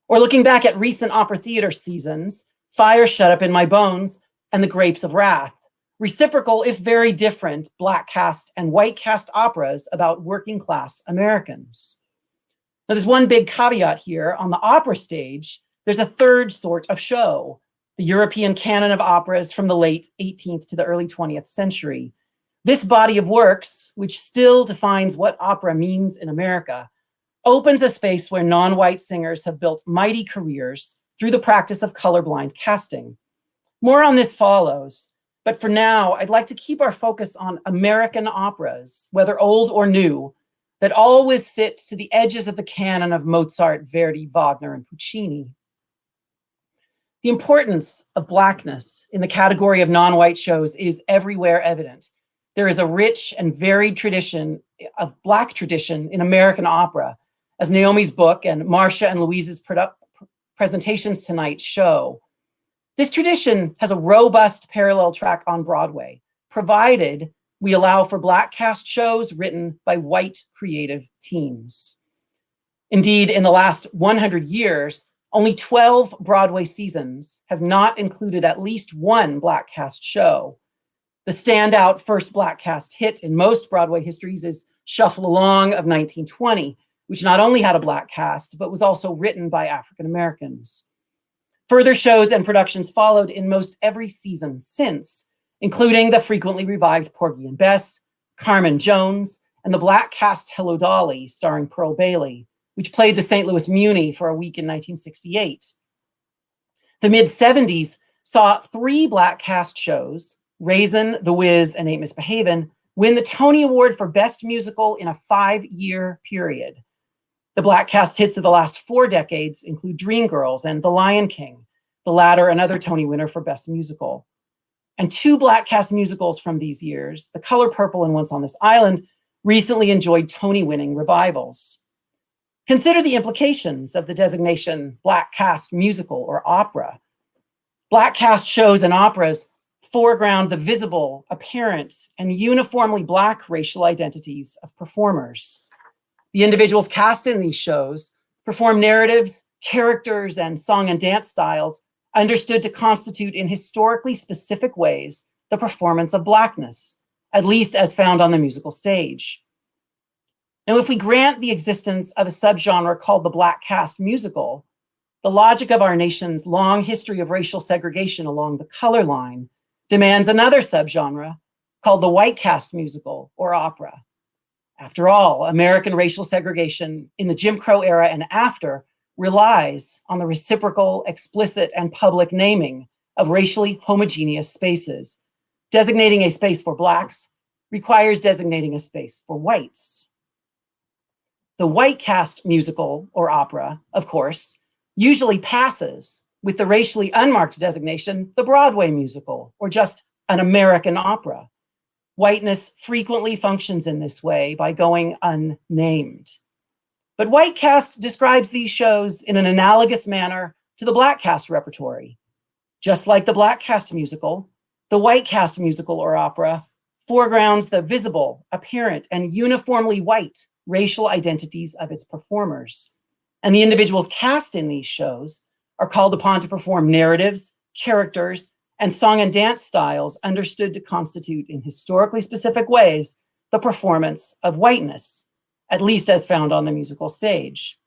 Or looking back at recent opera theater seasons, Fire Shut Up in My Bones and The Grapes of Wrath, reciprocal, if very different, Black cast and white cast operas about working class Americans. Now, there's one big caveat here. On the opera stage, there's a third sort of show, the European canon of operas from the late 18th to the early 20th century. This body of works, which still defines what opera means in America, opens a space where non-white singers have built mighty careers through the practice of colorblind casting. More on this follows, but for now, I'd like to keep our focus on American operas, whether old or new, that always sit to the edges of the canon of Mozart, Verdi, Wagner, and Puccini. The importance of Blackness in the category of non-white shows is everywhere evident. There is a rich and varied tradition of Black tradition in American opera, as Naomi's book and Marcia and Louise's presentations tonight show. This tradition has a robust parallel track on Broadway, provided we allow for Black cast shows written by white creative teams. Indeed, in the last 100 years, only 12 Broadway seasons have not included at least one Black cast show. The standout first Black cast hit in most Broadway histories is Shuffle Along of 1920, which not only had a Black cast, but was also written by African Americans. Further shows and productions followed in most every season since, including the frequently revived Porgy and Bess, Carmen Jones, and the Black cast Hello Dolly, starring Pearl Bailey, which played the St. Louis Muni for a week in 1968. The mid-70s saw 3 Black cast shows, Raisin, The Wiz, and Ain't Misbehavin', win the Tony Award for Best Musical in a 5-year period. The Black cast hits of the last 4 decades include Dreamgirls and The Lion King, the latter another Tony winner for Best Musical. And 2 Black cast musicals from these years, The Color Purple and Once on This Island, recently enjoyed Tony-winning revivals. Consider the implications of the designation Black cast musical or opera. Black cast shows and operas foreground the visible, apparent, and uniformly Black racial identities of performers. The individuals cast in these shows perform narratives, characters, and song and dance styles understood to constitute in historically specific ways the performance of Blackness, at least as found on the musical stage. Now, if we grant the existence of a subgenre called the Black cast musical, the logic of our nation's long history of racial segregation along the color line demands another subgenre called the white cast musical or opera. After all, American racial segregation in the Jim Crow era and after relies on the reciprocal, explicit, and public naming of racially homogeneous spaces. Designating a space for Blacks requires designating a space for whites. The white cast musical or opera, of course, usually passes with the racially unmarked designation, the Broadway musical, or just an American opera. Whiteness frequently functions in this way by going unnamed. But white cast describes these shows in an analogous manner to the black cast repertory. Just like the black cast musical, the white cast musical or opera foregrounds the visible, apparent, and uniformly white racial identities of its performers. And the individuals cast in these shows are called upon to perform narratives, characters, and song and dance styles understood to constitute in historically specific ways the performance of whiteness, at least as found on the musical stage.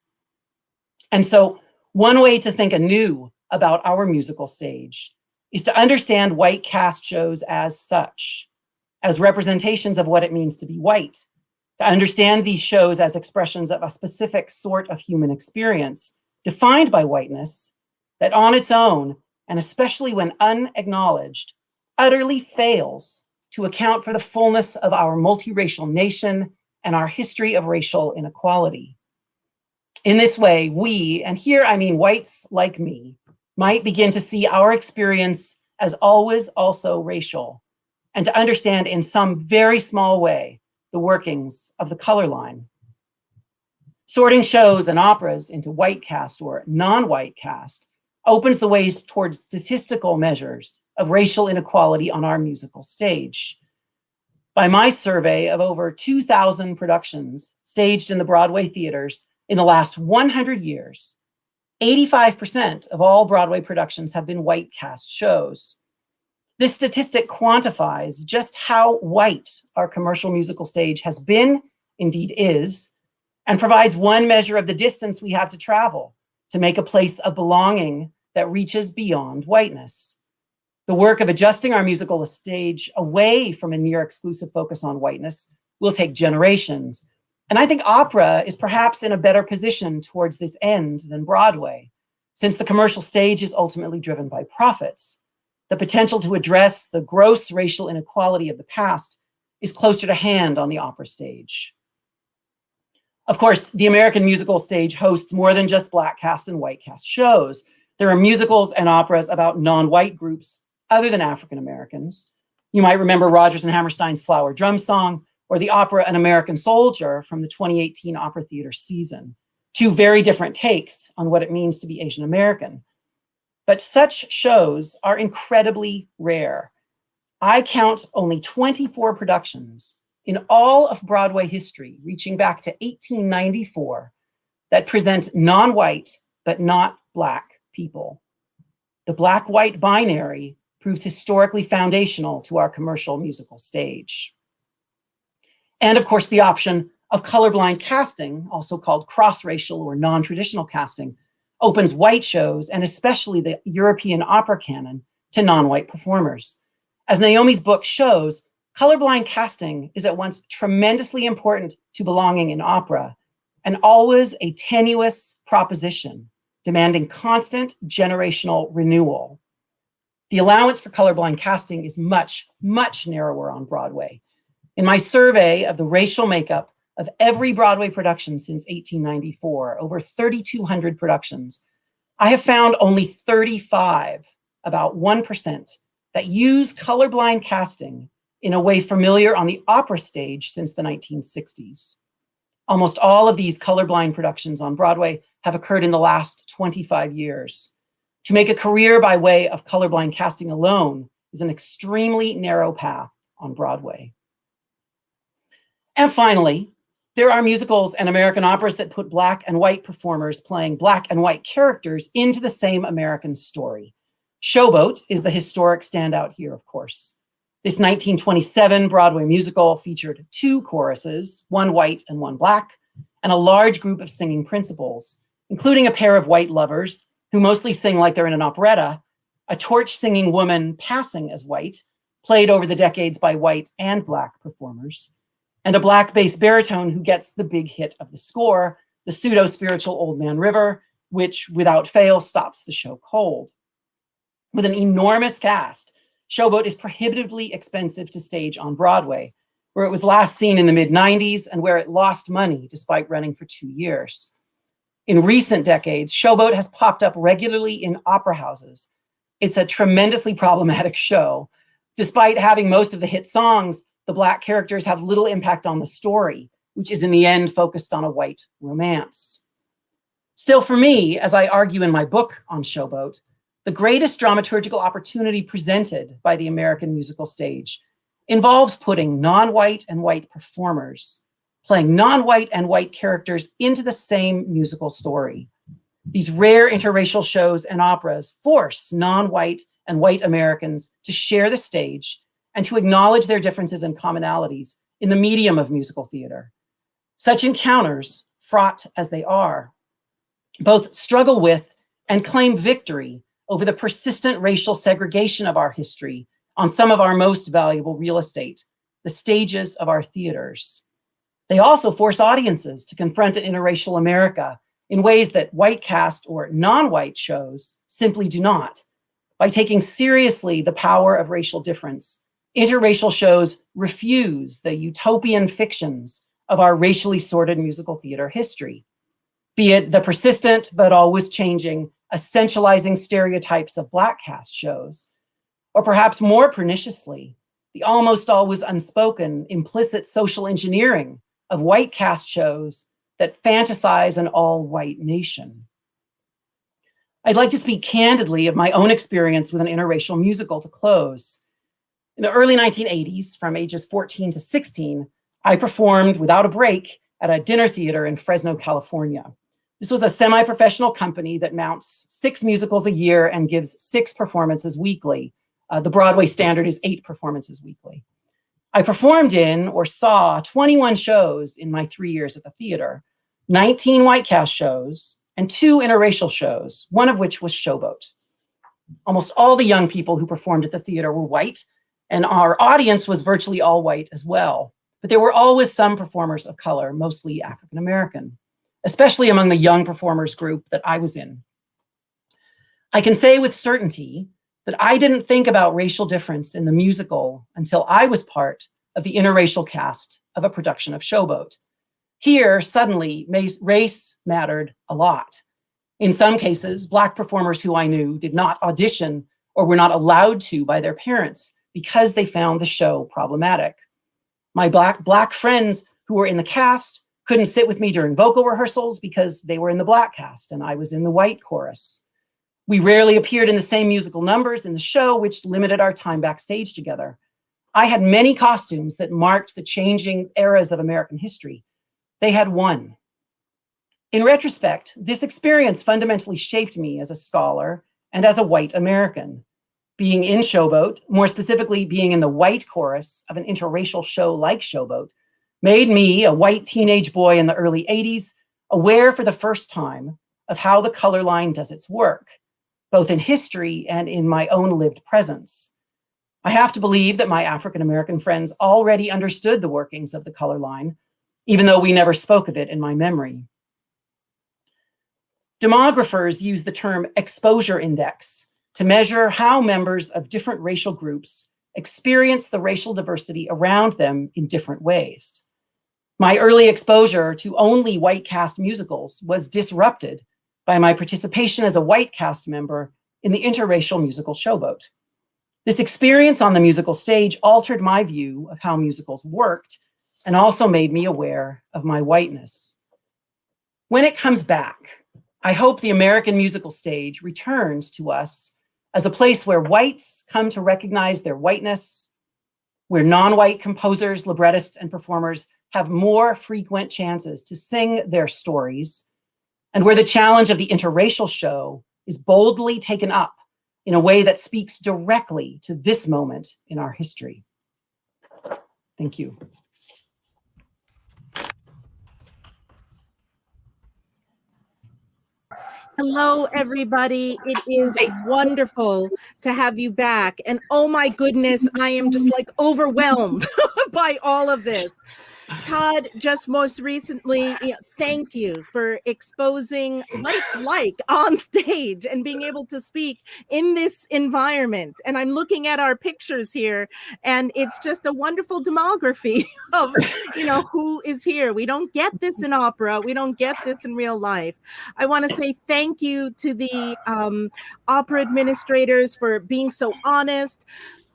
And so one way to think anew about our musical stage is to understand white cast shows as such, as representations of what it means to be white, to understand these shows as expressions of a specific sort of human experience defined by whiteness that on its own, and especially when unacknowledged, utterly fails to account for the fullness of our multiracial nation and our history of racial inequality. In this way, we, and here I mean whites like me, might begin to see our experience as always also racial, and to understand in some very small way the workings of the color line. Sorting shows and operas into white cast or non-white cast opens the ways towards statistical measures of racial inequality on our musical stage. By my survey of over 2,000 productions staged in the Broadway theaters in the last 100 years, 85% of all Broadway productions have been white cast shows. This statistic quantifies just how white our commercial musical stage has been, indeed is, and provides one measure of the distance we have to travel to make a place of belonging that reaches beyond whiteness. The work of adjusting our musical stage away from a near exclusive focus on whiteness will take generations. And I think opera is perhaps in a better position towards this end than Broadway, since the commercial stage is ultimately driven by profits. The potential to address the gross racial inequality of the past is closer to hand on the opera stage. Of course, the American musical stage hosts more than just black cast and white cast shows. There are musicals and operas about non-white groups other than African Americans. You might remember Rodgers and Hammerstein's Flower Drum Song, or the opera An American Soldier from the 2018 Opera Theater season. Two very different takes on what it means to be Asian American. But such shows are incredibly rare. I count only 24 productions in all of Broadway history, reaching back to 1894, that present non-white but not black people. The black-white binary proves historically foundational to our commercial musical stage. And of course, the option of colorblind casting, also called cross-racial or non-traditional casting, opens white shows, and especially the European opera canon, to non-white performers. As Naomi's book shows, colorblind casting is at once tremendously important to belonging in opera, and always a tenuous proposition, demanding constant generational renewal. The allowance for colorblind casting is much, much narrower on Broadway. In my survey of the racial makeup of every Broadway production since 1894, over 3,200 productions, I have found only 35, about 1%, that use colorblind casting in a way familiar on the opera stage since the 1960s. Almost all of these colorblind productions on Broadway have occurred in the last 25 years. To make a career by way of colorblind casting alone is an extremely narrow path on Broadway. And finally, there are musicals and American operas that put black and white performers playing black and white characters into the same American story. Showboat is the historic standout here, of course. This 1927 Broadway musical featured two choruses, one white and one black, and a large group of singing principals, including a pair of white lovers who mostly sing like they're in an operetta, a torch-singing woman passing as white, played over the decades by white and black performers, and a black bass baritone who gets the big hit of the score, the pseudo-spiritual Old Man River, which without fail stops the show cold. With an enormous cast, Showboat is prohibitively expensive to stage on Broadway, where it was last seen in the mid-90s and where it lost money despite running for 2 years. In recent decades, Showboat has popped up regularly in opera houses. It's a tremendously problematic show. Despite having most of the hit songs, the black characters have little impact on the story, which is in the end focused on a white romance. Still, for me, as I argue in my book on Showboat, the greatest dramaturgical opportunity presented by the American musical stage involves putting non-white and white performers, playing non-white and white characters into the same musical story. These rare interracial shows and operas force non-white and white Americans to share the stage and to acknowledge their differences and commonalities in the medium of musical theater. Such encounters, fraught as they are, both struggle with and claim victory over the persistent racial segregation of our history on some of our most valuable real estate, the stages of our theaters. They also force audiences to confront an interracial America in ways that white cast or non-white shows simply do not. By taking seriously the power of racial difference, interracial shows refuse the utopian fictions of our racially sorted musical theater history, be it the persistent but always changing, essentializing stereotypes of Black cast shows, or perhaps more perniciously, the almost always unspoken, implicit social engineering of white cast shows that fantasize an all-white nation. I'd like to speak candidly of my own experience with an interracial musical to close. In the early 1980s, from ages 14 to 16, I performed without a break at a dinner theater in Fresno, California. This was a semi-professional company that mounts 6 musicals a year and gives 6 performances weekly. The Broadway standard is 8 performances weekly. I performed in or saw 21 shows in my 3 years at the theater, 19 white cast shows, and 2 interracial shows, one of which was Showboat. Almost all the young people who performed at the theater were white, and our audience was virtually all white as well. But there were always some performers of color, mostly African American, especially among the young performers group that I was in. I can say with certainty that I didn't think about racial difference in the musical until I was part of the interracial cast of a production of Showboat. Here, suddenly, race mattered a lot. In some cases, Black performers who I knew did not audition or were not allowed to by their parents because they found the show problematic. My Black friends who were in the cast couldn't sit with me during vocal rehearsals because they were in the Black cast and I was in the white chorus. We rarely appeared in the same musical numbers in the show, which limited our time backstage together. I had many costumes that marked the changing eras of American history. They had one. In retrospect, this experience fundamentally shaped me as a scholar and as a white American. Being in Showboat, more specifically being in the white chorus of an interracial show like Showboat, made me, a white teenage boy in the early 80s, aware for the first time of how the color line does its work, both in history and in my own lived presence. I have to believe that my African American friends already understood the workings of the color line, even though we never spoke of it in my memory. Demographers use the term exposure index to measure how members of different racial groups experience the racial diversity around them in different ways. My early exposure to only white cast musicals was disrupted by my participation as a white cast member in the interracial musical Showboat. This experience on the musical stage altered my view of how musicals worked and also made me aware of my whiteness. When it comes back, I hope the American musical stage returns to us as a place where whites come to recognize their whiteness, where non-white composers, librettists, and performers have more frequent chances to sing their stories, and where the challenge of the interracial show is boldly taken up in a way that speaks directly to this moment in our history. Thank you. Hello, everybody. It is wonderful to have you back. And oh my goodness, I am just like overwhelmed by all of this. Todd, just most recently, thank you for exposing what it's like on stage and being able to speak in this environment. And I'm looking at our pictures here, and it's just a wonderful demography of, who is here. We don't get this in opera. We don't get this in real life. I want to say thank you to the opera administrators for being so honest,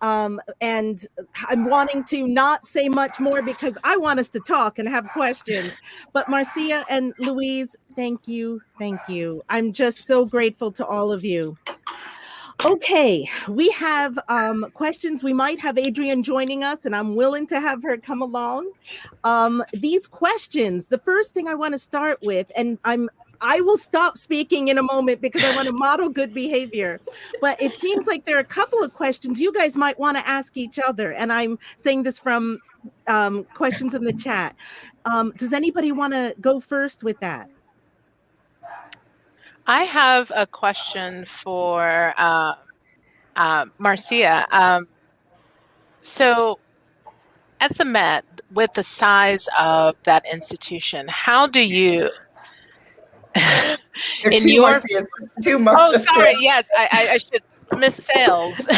And I'm wanting to not say much more because I want us to talk and have questions. But Marcia and Louise, thank you. Thank you. I'm just so grateful to all of you. Okay, we have questions. We might have Adrienne joining us, and I'm willing to have her come along. These questions, the first thing I want to start with, and I will stop speaking in a moment because I want to model good behavior. But it seems like there are a couple of questions you guys might want to ask each other. And I'm saying this from questions in the chat. Does anybody want to go first with that? I have a question for Marcia. So at the Met, with the size of that institution, how do you There are in two your Marcias, two oh Marcias. sorry yes I should miss sales. No.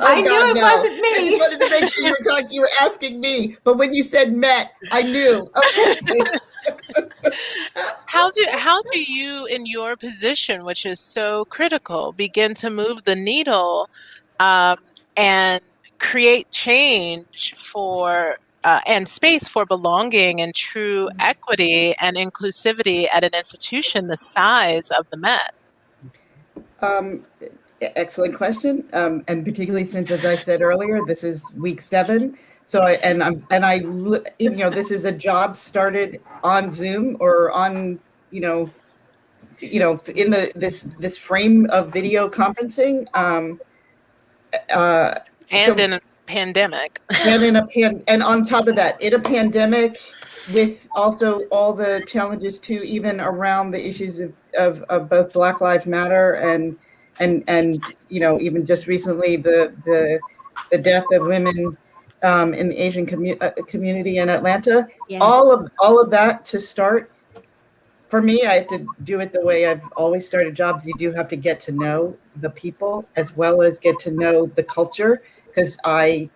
I knew it wasn't me. I just wanted to make sure you were asking me, but when you said Met, I knew. Okay. How do you, in your position, which is so critical, begin to move the needle and create change for and space for belonging and true equity and inclusivity at an institution the size of the Met? Excellent question, and particularly since, as I said earlier, this is week 7. So this is a job started on Zoom or on in this frame of video conferencing. In a pandemic. And on top of that, in a pandemic, with also all the challenges too, even around the issues of both Black Lives Matter and even just recently the death of women in the Asian community in Atlanta. Yes. All of that to start. For me, I have to do it the way I've always started jobs. You do have to get to know the people as well as get to know the culture, because I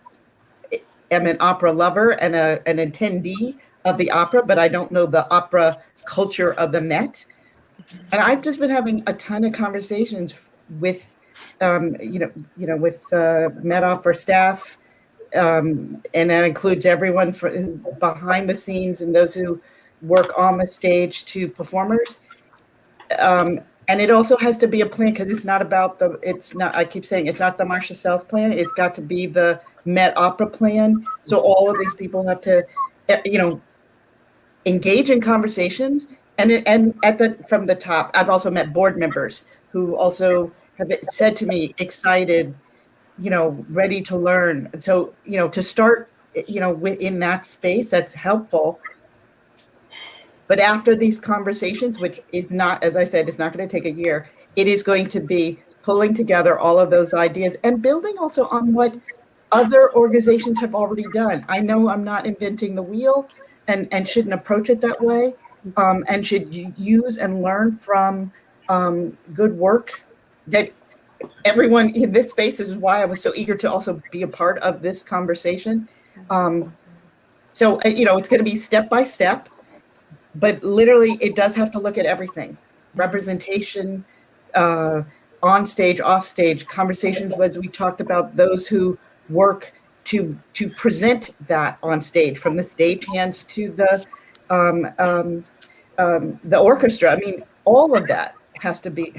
am an opera lover and an attendee of the opera, but I don't know the opera culture of the Met. And I've just been having a ton of conversations with, with Met Opera staff, and that includes everyone behind the scenes and those who work on the stage to performers. And it also has to be a plan, because I keep saying it's not the Marcia South plan. It's got to be the Met Opera plan. So all of these people have to, engage in conversations. And from the top, I've also met board members who also have said to me, excited, ready to learn. And so, to start, within that space, that's helpful. But after these conversations, which is not, as I said, it's not going to take a year, it is going to be pulling together all of those ideas and building also on what other organizations have already done. I know I'm not inventing the wheel and shouldn't approach it that way, and should use and learn from good work that everyone in this space is why I was so eager to also be a part of this conversation. So, it's going to be step by step. But literally, it does have to look at everything: representation, on stage, off stage, conversations. As we talked about, those who work to present that on stage, from the stagehands to the orchestra. I mean, all of that has to be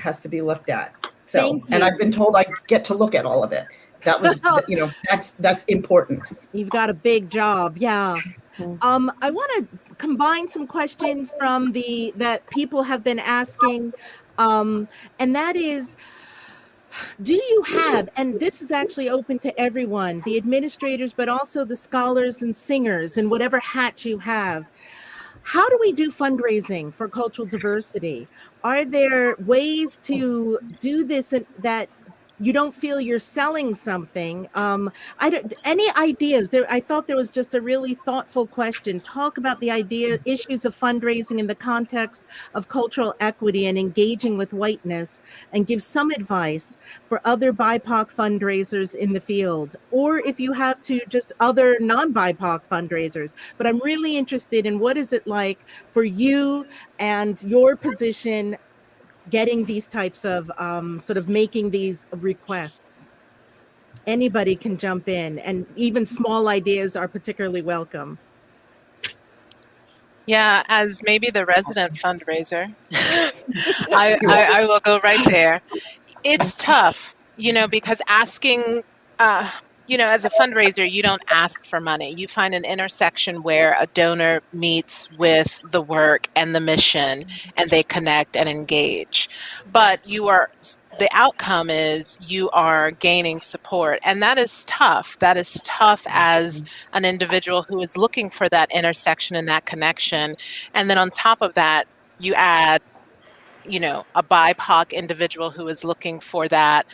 looked at. So, and I've been told I get to look at all of it. That was, that's important. You've got a big job, yeah. I want to combine some questions from that people have been asking, and that is, do you have, and this is actually open to everyone, the administrators, but also the scholars and singers and whatever hat you have, how do we do fundraising for cultural diversity? Are there ways to do this that you don't feel you're selling something? Any ideas there? I thought there was just a really thoughtful question. Talk about the issues of fundraising in the context of cultural equity and engaging with whiteness, and give some advice for other BIPOC fundraisers in the field, or if you have to, just other non-BIPOC fundraisers. But I'm really interested in what is it like for you and your position getting these types of sort of making these requests? Anybody can jump in, and even small ideas are particularly welcome. Yeah, as maybe the resident fundraiser, I will go right there. It's tough, because asking, as a fundraiser, you don't ask for money. You find an intersection where a donor meets with the work and the mission, and they connect and engage. But the outcome is you are gaining support, and that is tough. That is tough as an individual who is looking for that intersection and that connection. And then on top of that, you add a BIPOC individual who is looking for that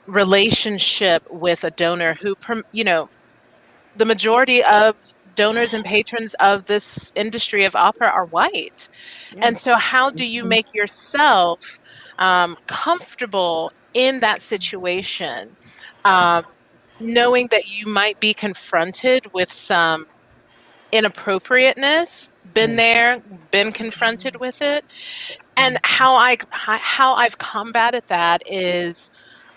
relationship with a donor who, the majority of donors and patrons of this industry of opera are white. And so how do you make yourself comfortable in that situation, knowing that you might be confronted with some inappropriateness, been there, been confronted with it. And how I've combated that is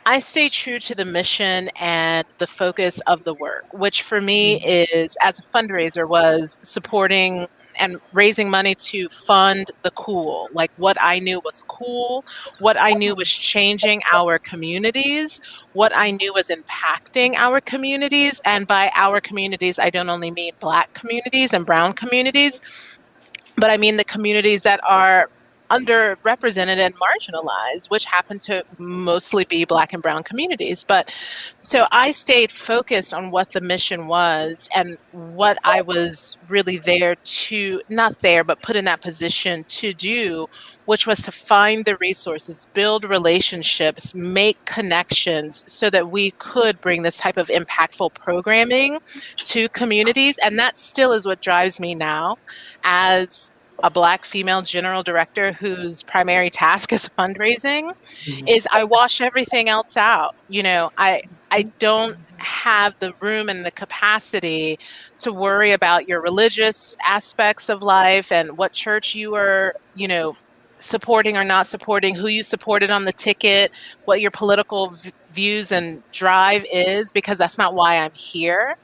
I stay true to the mission and the focus of the work, which for me is, as a fundraiser, was supporting and raising money to fund the cool, like what I knew was cool, what I knew was changing our communities, what I knew was impacting our communities. And by our communities, I don't only mean Black communities and brown communities, but I mean the communities that are underrepresented and marginalized, which happen to mostly be Black and brown communities. But so I stayed focused on what the mission was and what I was really there to, not there, but put in that position to do, which was to find the resources, build relationships, make connections so that we could bring this type of impactful programming to communities. And that still is what drives me now as a Black female general director whose primary task is fundraising, is I wash everything else out. I don't have the room and the capacity to worry about your religious aspects of life and what church you are, supporting or not supporting, who you supported on the ticket, what your political views and drive is, because that's not why I'm here.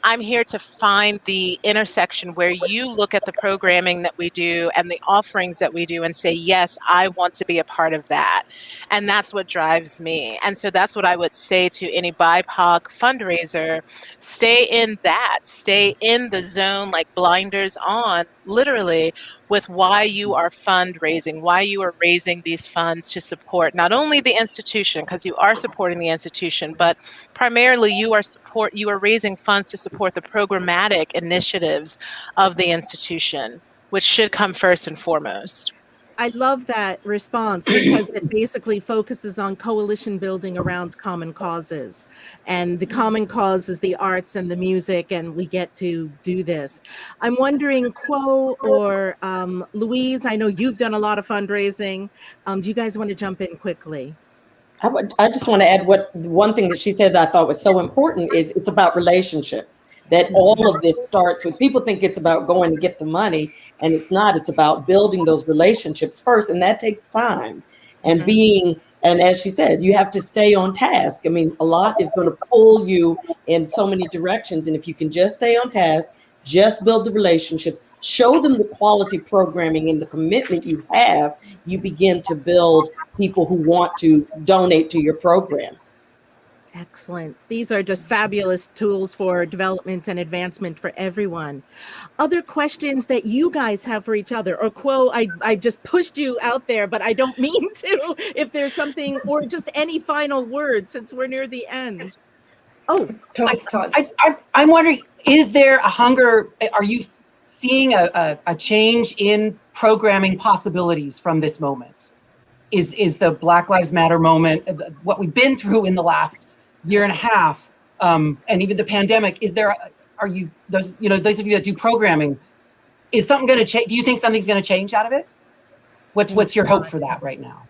I'm here to find the intersection where you look at the programming that we do and the offerings that we do and say, yes, I want to be a part of that. And that's what drives me. And so that's what I would say to any BIPOC fundraiser. Stay in that, stay in the zone, like blinders on, literally, with why you are fundraising, why you are raising these funds to support not only the institution, because you are supporting the institution, but primarily you are raising funds to support the programmatic initiatives of the institution, which should come first and foremost. I love that response because it basically focuses on coalition building around common causes. And the common cause is the arts and the music, and we get to do this. I'm wondering, Quo or Louise, I know you've done a lot of fundraising. Do you guys want to jump in quickly? I just want to add one thing that she said that I thought was so important is it's about relationships. That all of this starts with, people think it's about going to get the money, and it's not. It's about building those relationships first, and that takes time. And and as she said, you have to stay on task. I mean, a lot is going to pull you in so many directions, and if you can just stay on task, just build the relationships, show them the quality programming and the commitment you have, you begin to build people who want to donate to your program. Excellent. These are just fabulous tools for development and advancement for everyone. Other questions that you guys have for each other? Or Quo, I just pushed you out there, but I don't mean to. If there's something, or just any final words since we're near the end. Oh, Todd. I'm wondering, is there a hunger? Are you seeing a change in programming possibilities from this moment? Is the Black Lives Matter moment, what we've been through in the last year and a half, and even the pandemic, those of you that do programming, is something going to change? Do you think something's going to change out of it? What's your hope for that right now?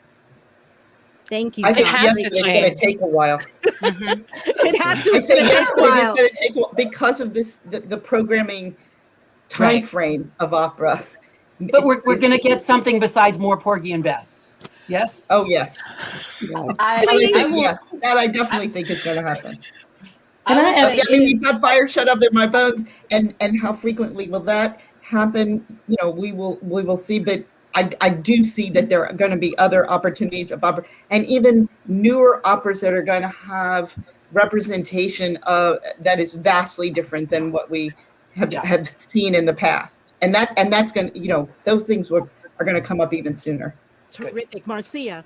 Thank you. I think it's going to take a while. It has to. I say yes, but it is going to take a while because of this, the programming time frame of opera. But we're going to get something besides more Porgy and Bess. Yes. Oh, yes. I will. Yes, that I definitely think is going to happen. Can I ask? I mean, we've got fire shut up in my bones, and how frequently will that happen? You know, we will see, but I do see that there are going to be other opportunities of opera, and even newer operas that are going to have representation of that is vastly different than what we have seen in the past, and that's going to, you know, those things are going to come up even sooner. Terrific, Marcia.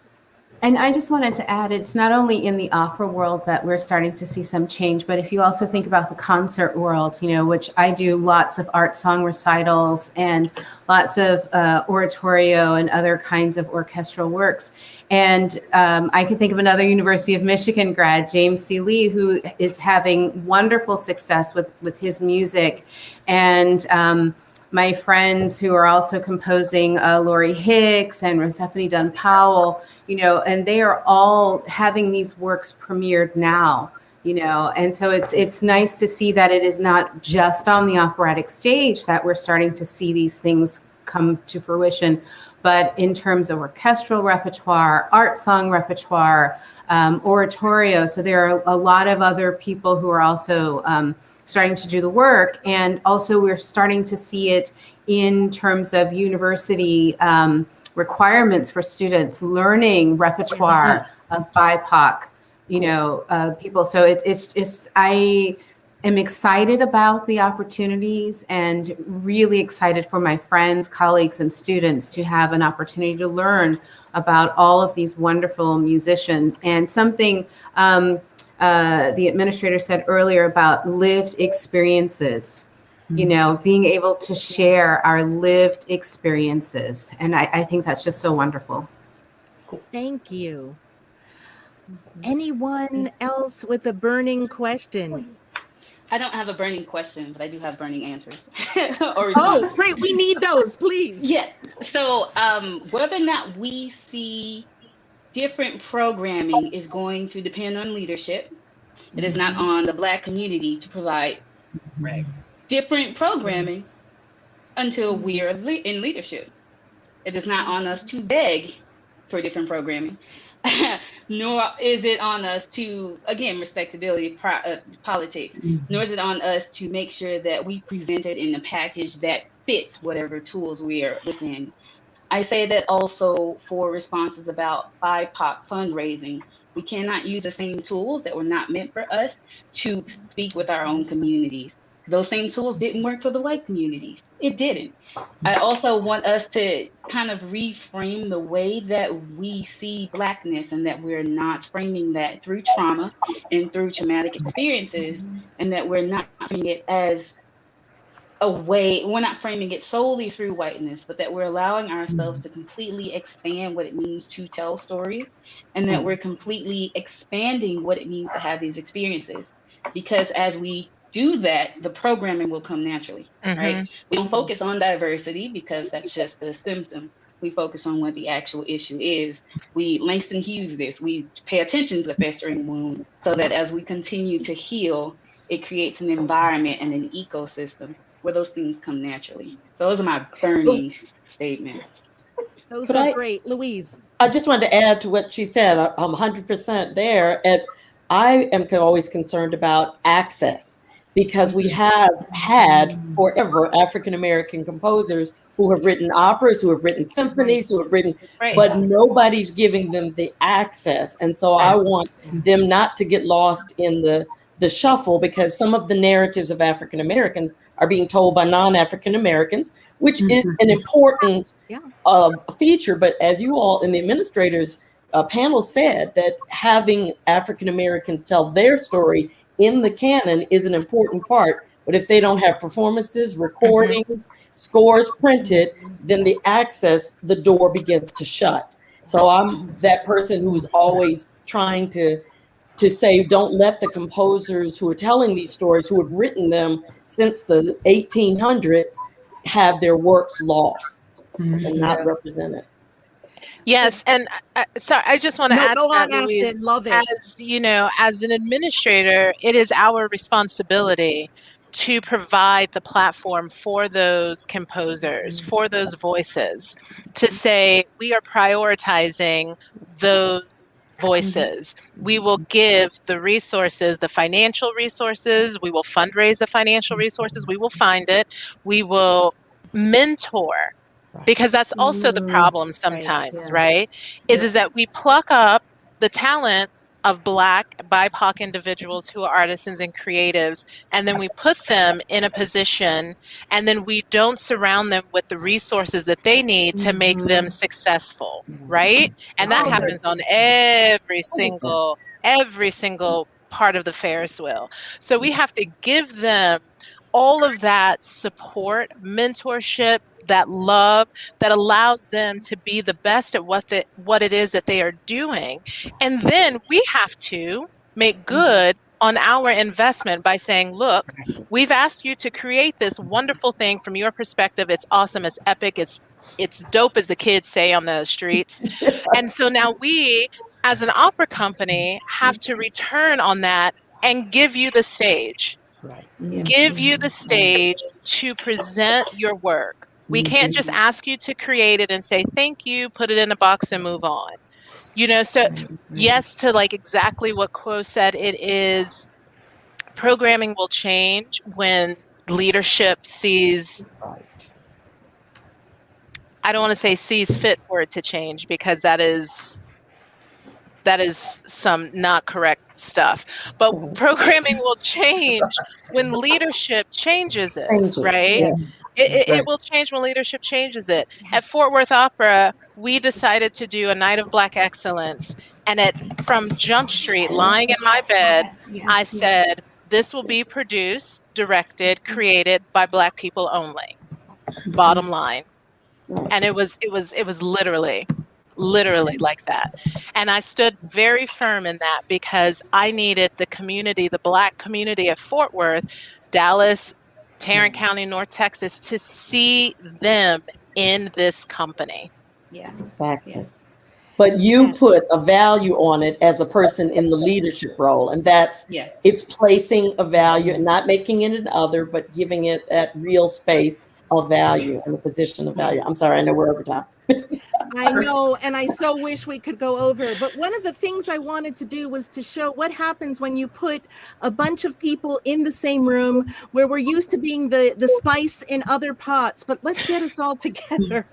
And I just wanted to add, it's not only in the opera world that we're starting to see some change, but if you also think about the concert world, you know, which I do lots of art song recitals and lots of oratorio and other kinds of orchestral works. And I can think of another University of Michigan grad, James C. Lee, who is having wonderful success with his music. And my friends who are also composing, Lori Hicks and Rosephine Dunn Powell, you know, and they are all having these works premiered now, you know, and so it's nice to see that it is not just on the operatic stage that we're starting to see these things come to fruition, but in terms of orchestral repertoire, art song repertoire, oratorio. So there are a lot of other people who are also starting to do the work. And also we're starting to see it in terms of university requirements for students learning repertoire of BIPOC, you know, people. So it's just, I am excited about the opportunities and really excited for my friends, colleagues, and students to have an opportunity to learn about all of these wonderful musicians. And something the administrator said earlier about lived experiences, you know, being able to share our lived experiences. And I think that's just so wonderful. Cool. Thank you. Anyone else with a burning question? I don't have a burning question, but I do have burning answers. Oh, great. We need those, please. Yeah. So whether or not we see different programming is going to depend on leadership. It is not on the Black community to provide different programming until we are in leadership. It is not on us to beg for different programming, nor is it on us to, again, respectability, politics, nor is it on us to make sure that we present it in a package that fits whatever tools we are within. I say that also for responses about BIPOC fundraising. We cannot use the same tools that were not meant for us to speak with our own communities. Those same tools didn't work for the white communities. It didn't. I also want us to kind of reframe the way that we see Blackness, and that we're not framing that through trauma and through traumatic experiences, and that we're not framing it as a way, we're not framing it solely through whiteness, but that we're allowing ourselves to completely expand what it means to tell stories, and that we're completely expanding what it means to have these experiences. Because as we do that, the programming will come naturally, right? We don't focus on diversity because that's just a symptom. We focus on what the actual issue is. We Langston Hughes this, we pay attention to the festering wound, so that as we continue to heal, it creates an environment and an ecosystem where those things come naturally. So those are my burning statements. Those are great. Louise. I just wanted to add to what she said. I'm 100% there. And I am always concerned about access, because we have had forever African-American composers who have written operas, who have written symphonies, who have written, but nobody's giving them the access. And so I want them not to get lost in the shuffle, because some of the narratives of African Americans are being told by non-African Americans, which is an important feature. But as you all in the administrators panel said, that having African Americans tell their story in the canon is an important part. But if they don't have performances, recordings, scores printed, then the access, the door begins to shut. So I'm that person who's always trying to say, don't let the composers who are telling these stories, who have written them since the 1800s, have their works lost and not represented. Yes, and sorry, I just want to add to that, Louise. Love it. As you know, as an administrator, it is our responsibility to provide the platform for those composers, for those voices, to say we are prioritizing those voices. We will give the resources, the financial resources, we will fundraise the financial resources, we will find it, we will mentor, because that's also the problem sometimes, right? Is that we pluck up the talent of Black BIPOC individuals who are artisans and creatives, and then we put them in a position, and then we don't surround them with the resources that they need to make them successful, right? And that happens on every single part of the Ferris wheel. So we have to give them all of that support, mentorship, that love that allows them to be the best at what it is that they are doing. And then we have to make good on our investment by saying, look, we've asked you to create this wonderful thing from your perspective. It's awesome, it's epic, it's dope, as the kids say on the streets. And so now we, as an opera company, have to return on that and give you the stage. Give you the stage to present your work. We can't just ask you to create it and say, thank you, put it in a box and move on. You know, so yes, to like exactly what Quo said, it is, programming will change when leadership sees, I don't want to say sees fit for it to change, because that is some not correct stuff. But programming will change when leadership changes it, right? It will change when leadership changes it. At Fort Worth Opera, we decided to do a night of Black excellence. And from Jump Street, lying in my bed, I said, this will be produced, directed, created by Black people only. Bottom line. And it was literally like that. And I stood very firm in that, because I needed the community, the Black community of Fort Worth, Dallas, Tarrant County, North Texas, to see them in this company. Yeah. Exactly. Yeah. But you put a value on it as a person in the leadership role, and that's it's placing a value and not making it an other, but giving it that real space of value and the position of value. I'm sorry, I know we're over time. I know, and I so wish we could go over. But one of the things I wanted to do was to show what happens when you put a bunch of people in the same room, where we're used to being the spice in other pots, but let's get us all together,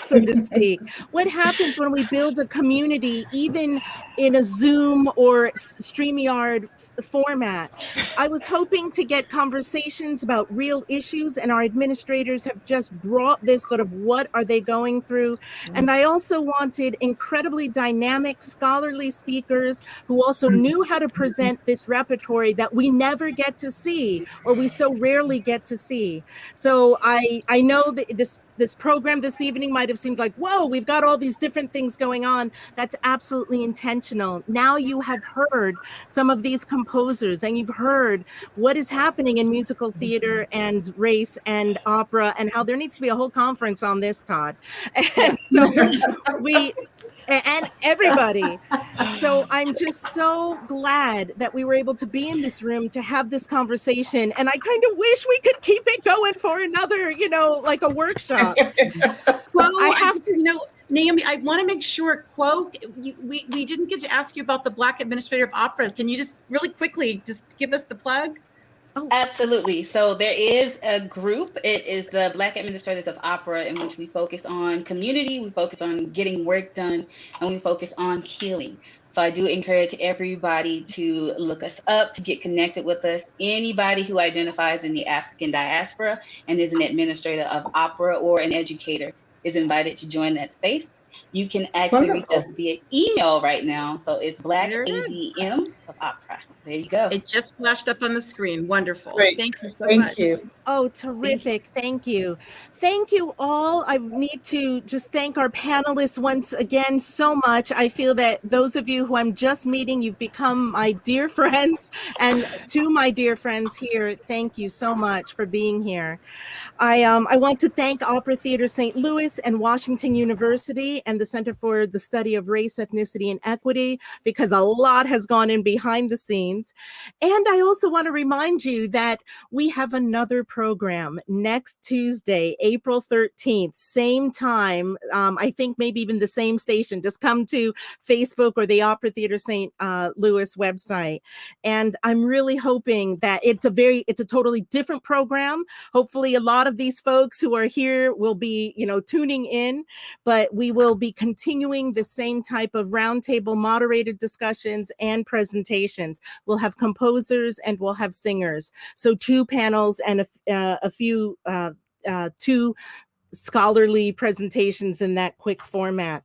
so to speak. What happens when we build a community, even in a Zoom or StreamYard format? I was hoping to get conversations about real issues, and our administrators have just brought this sort of what are they going through. And I also wanted incredibly dynamic, scholarly speakers who also knew how to present this repertory that we never get to see, or we so rarely get to see. So I know that this program this evening might have seemed like, whoa, we've got all these different things going on. That's absolutely intentional. Now you have heard some of these composers, and you've heard what is happening in musical theater and race and opera, and how there needs to be a whole conference on this, Todd. And so and everybody. So I'm just so glad that we were able to be in this room to have this conversation. And I kind of wish we could keep it going for another, like a workshop. Well, I have to, Naomi, I want to make sure, Quo, we didn't get to ask you about the Black Administrator of Opera. Can you just really quickly just give us the plug? Oh. Absolutely. So there is a group. It is the Black Administrators of Opera, in which we focus on community, we focus on getting work done, and we focus on healing. So I do encourage everybody to look us up, to get connected with us. Anybody who identifies in the African diaspora and is an administrator of opera or an educator is invited to join that space. You can actually reach us via email right now. So it's BlackADM of Opera. There you go. It just flashed up on the screen. Wonderful. Great. Thank you so Thank much. you. Oh, terrific. Thank you. Thank you all. I need to just thank our panelists once again so much. I feel that those of you who I'm just meeting, you've become my dear friends. And to my dear friends here, thank you so much for being here. I want to thank Opera Theater St. Louis and Washington University University and the Center for the Study of Race, Ethnicity, and Equity, because a lot has gone in behind the scenes. And I also want to remind you that we have another program next Tuesday, April 13th, same time. I think maybe even the same station. Just come to Facebook or the Opera Theater St. Louis website. And I'm really hoping that it's a totally different program. Hopefully a lot of these folks who are here will be, tuning in, but we will be continuing the same type of roundtable moderated discussions and presentations. We'll have composers and we'll have singers. So 2 panels and a few, 2 scholarly presentations in that quick format.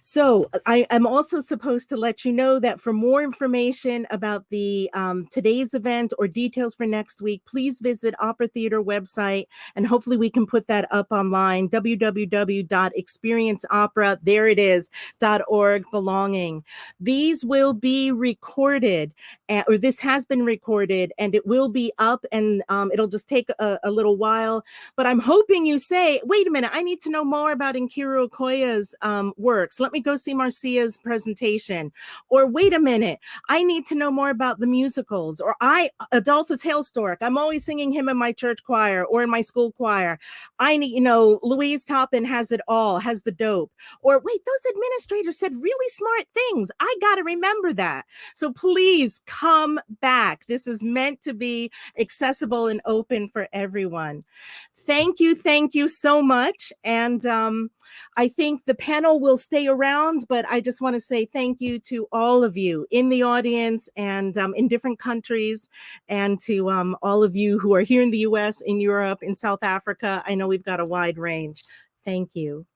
So I am also supposed to let you know that for more information about the today's event or details for next week, please visit Opera Theater website, and hopefully we can put that up online, www.experienceopera, there it is, .org, belonging. These will be recorded, or this has been recorded, and it will be up, and it'll just take a little while, but I'm hoping you say, wait a minute, I need to know more about Kiru Okoye's works. Let me go see Marcia's presentation. Or wait a minute, I need to know more about the musicals. Or Adolphus Hailstork, I'm always singing him in my church choir or in my school choir. I need, Louise Toppin has it all, has the dope. Or wait, those administrators said really smart things. I got to remember that. So please come back. This is meant to be accessible and open for everyone. Thank you so much. And I think the panel will stay around, but I just want to say thank you to all of you in the audience and in different countries, and to all of you who are here in the US, in Europe, in South Africa. I know we've got a wide range. Thank you.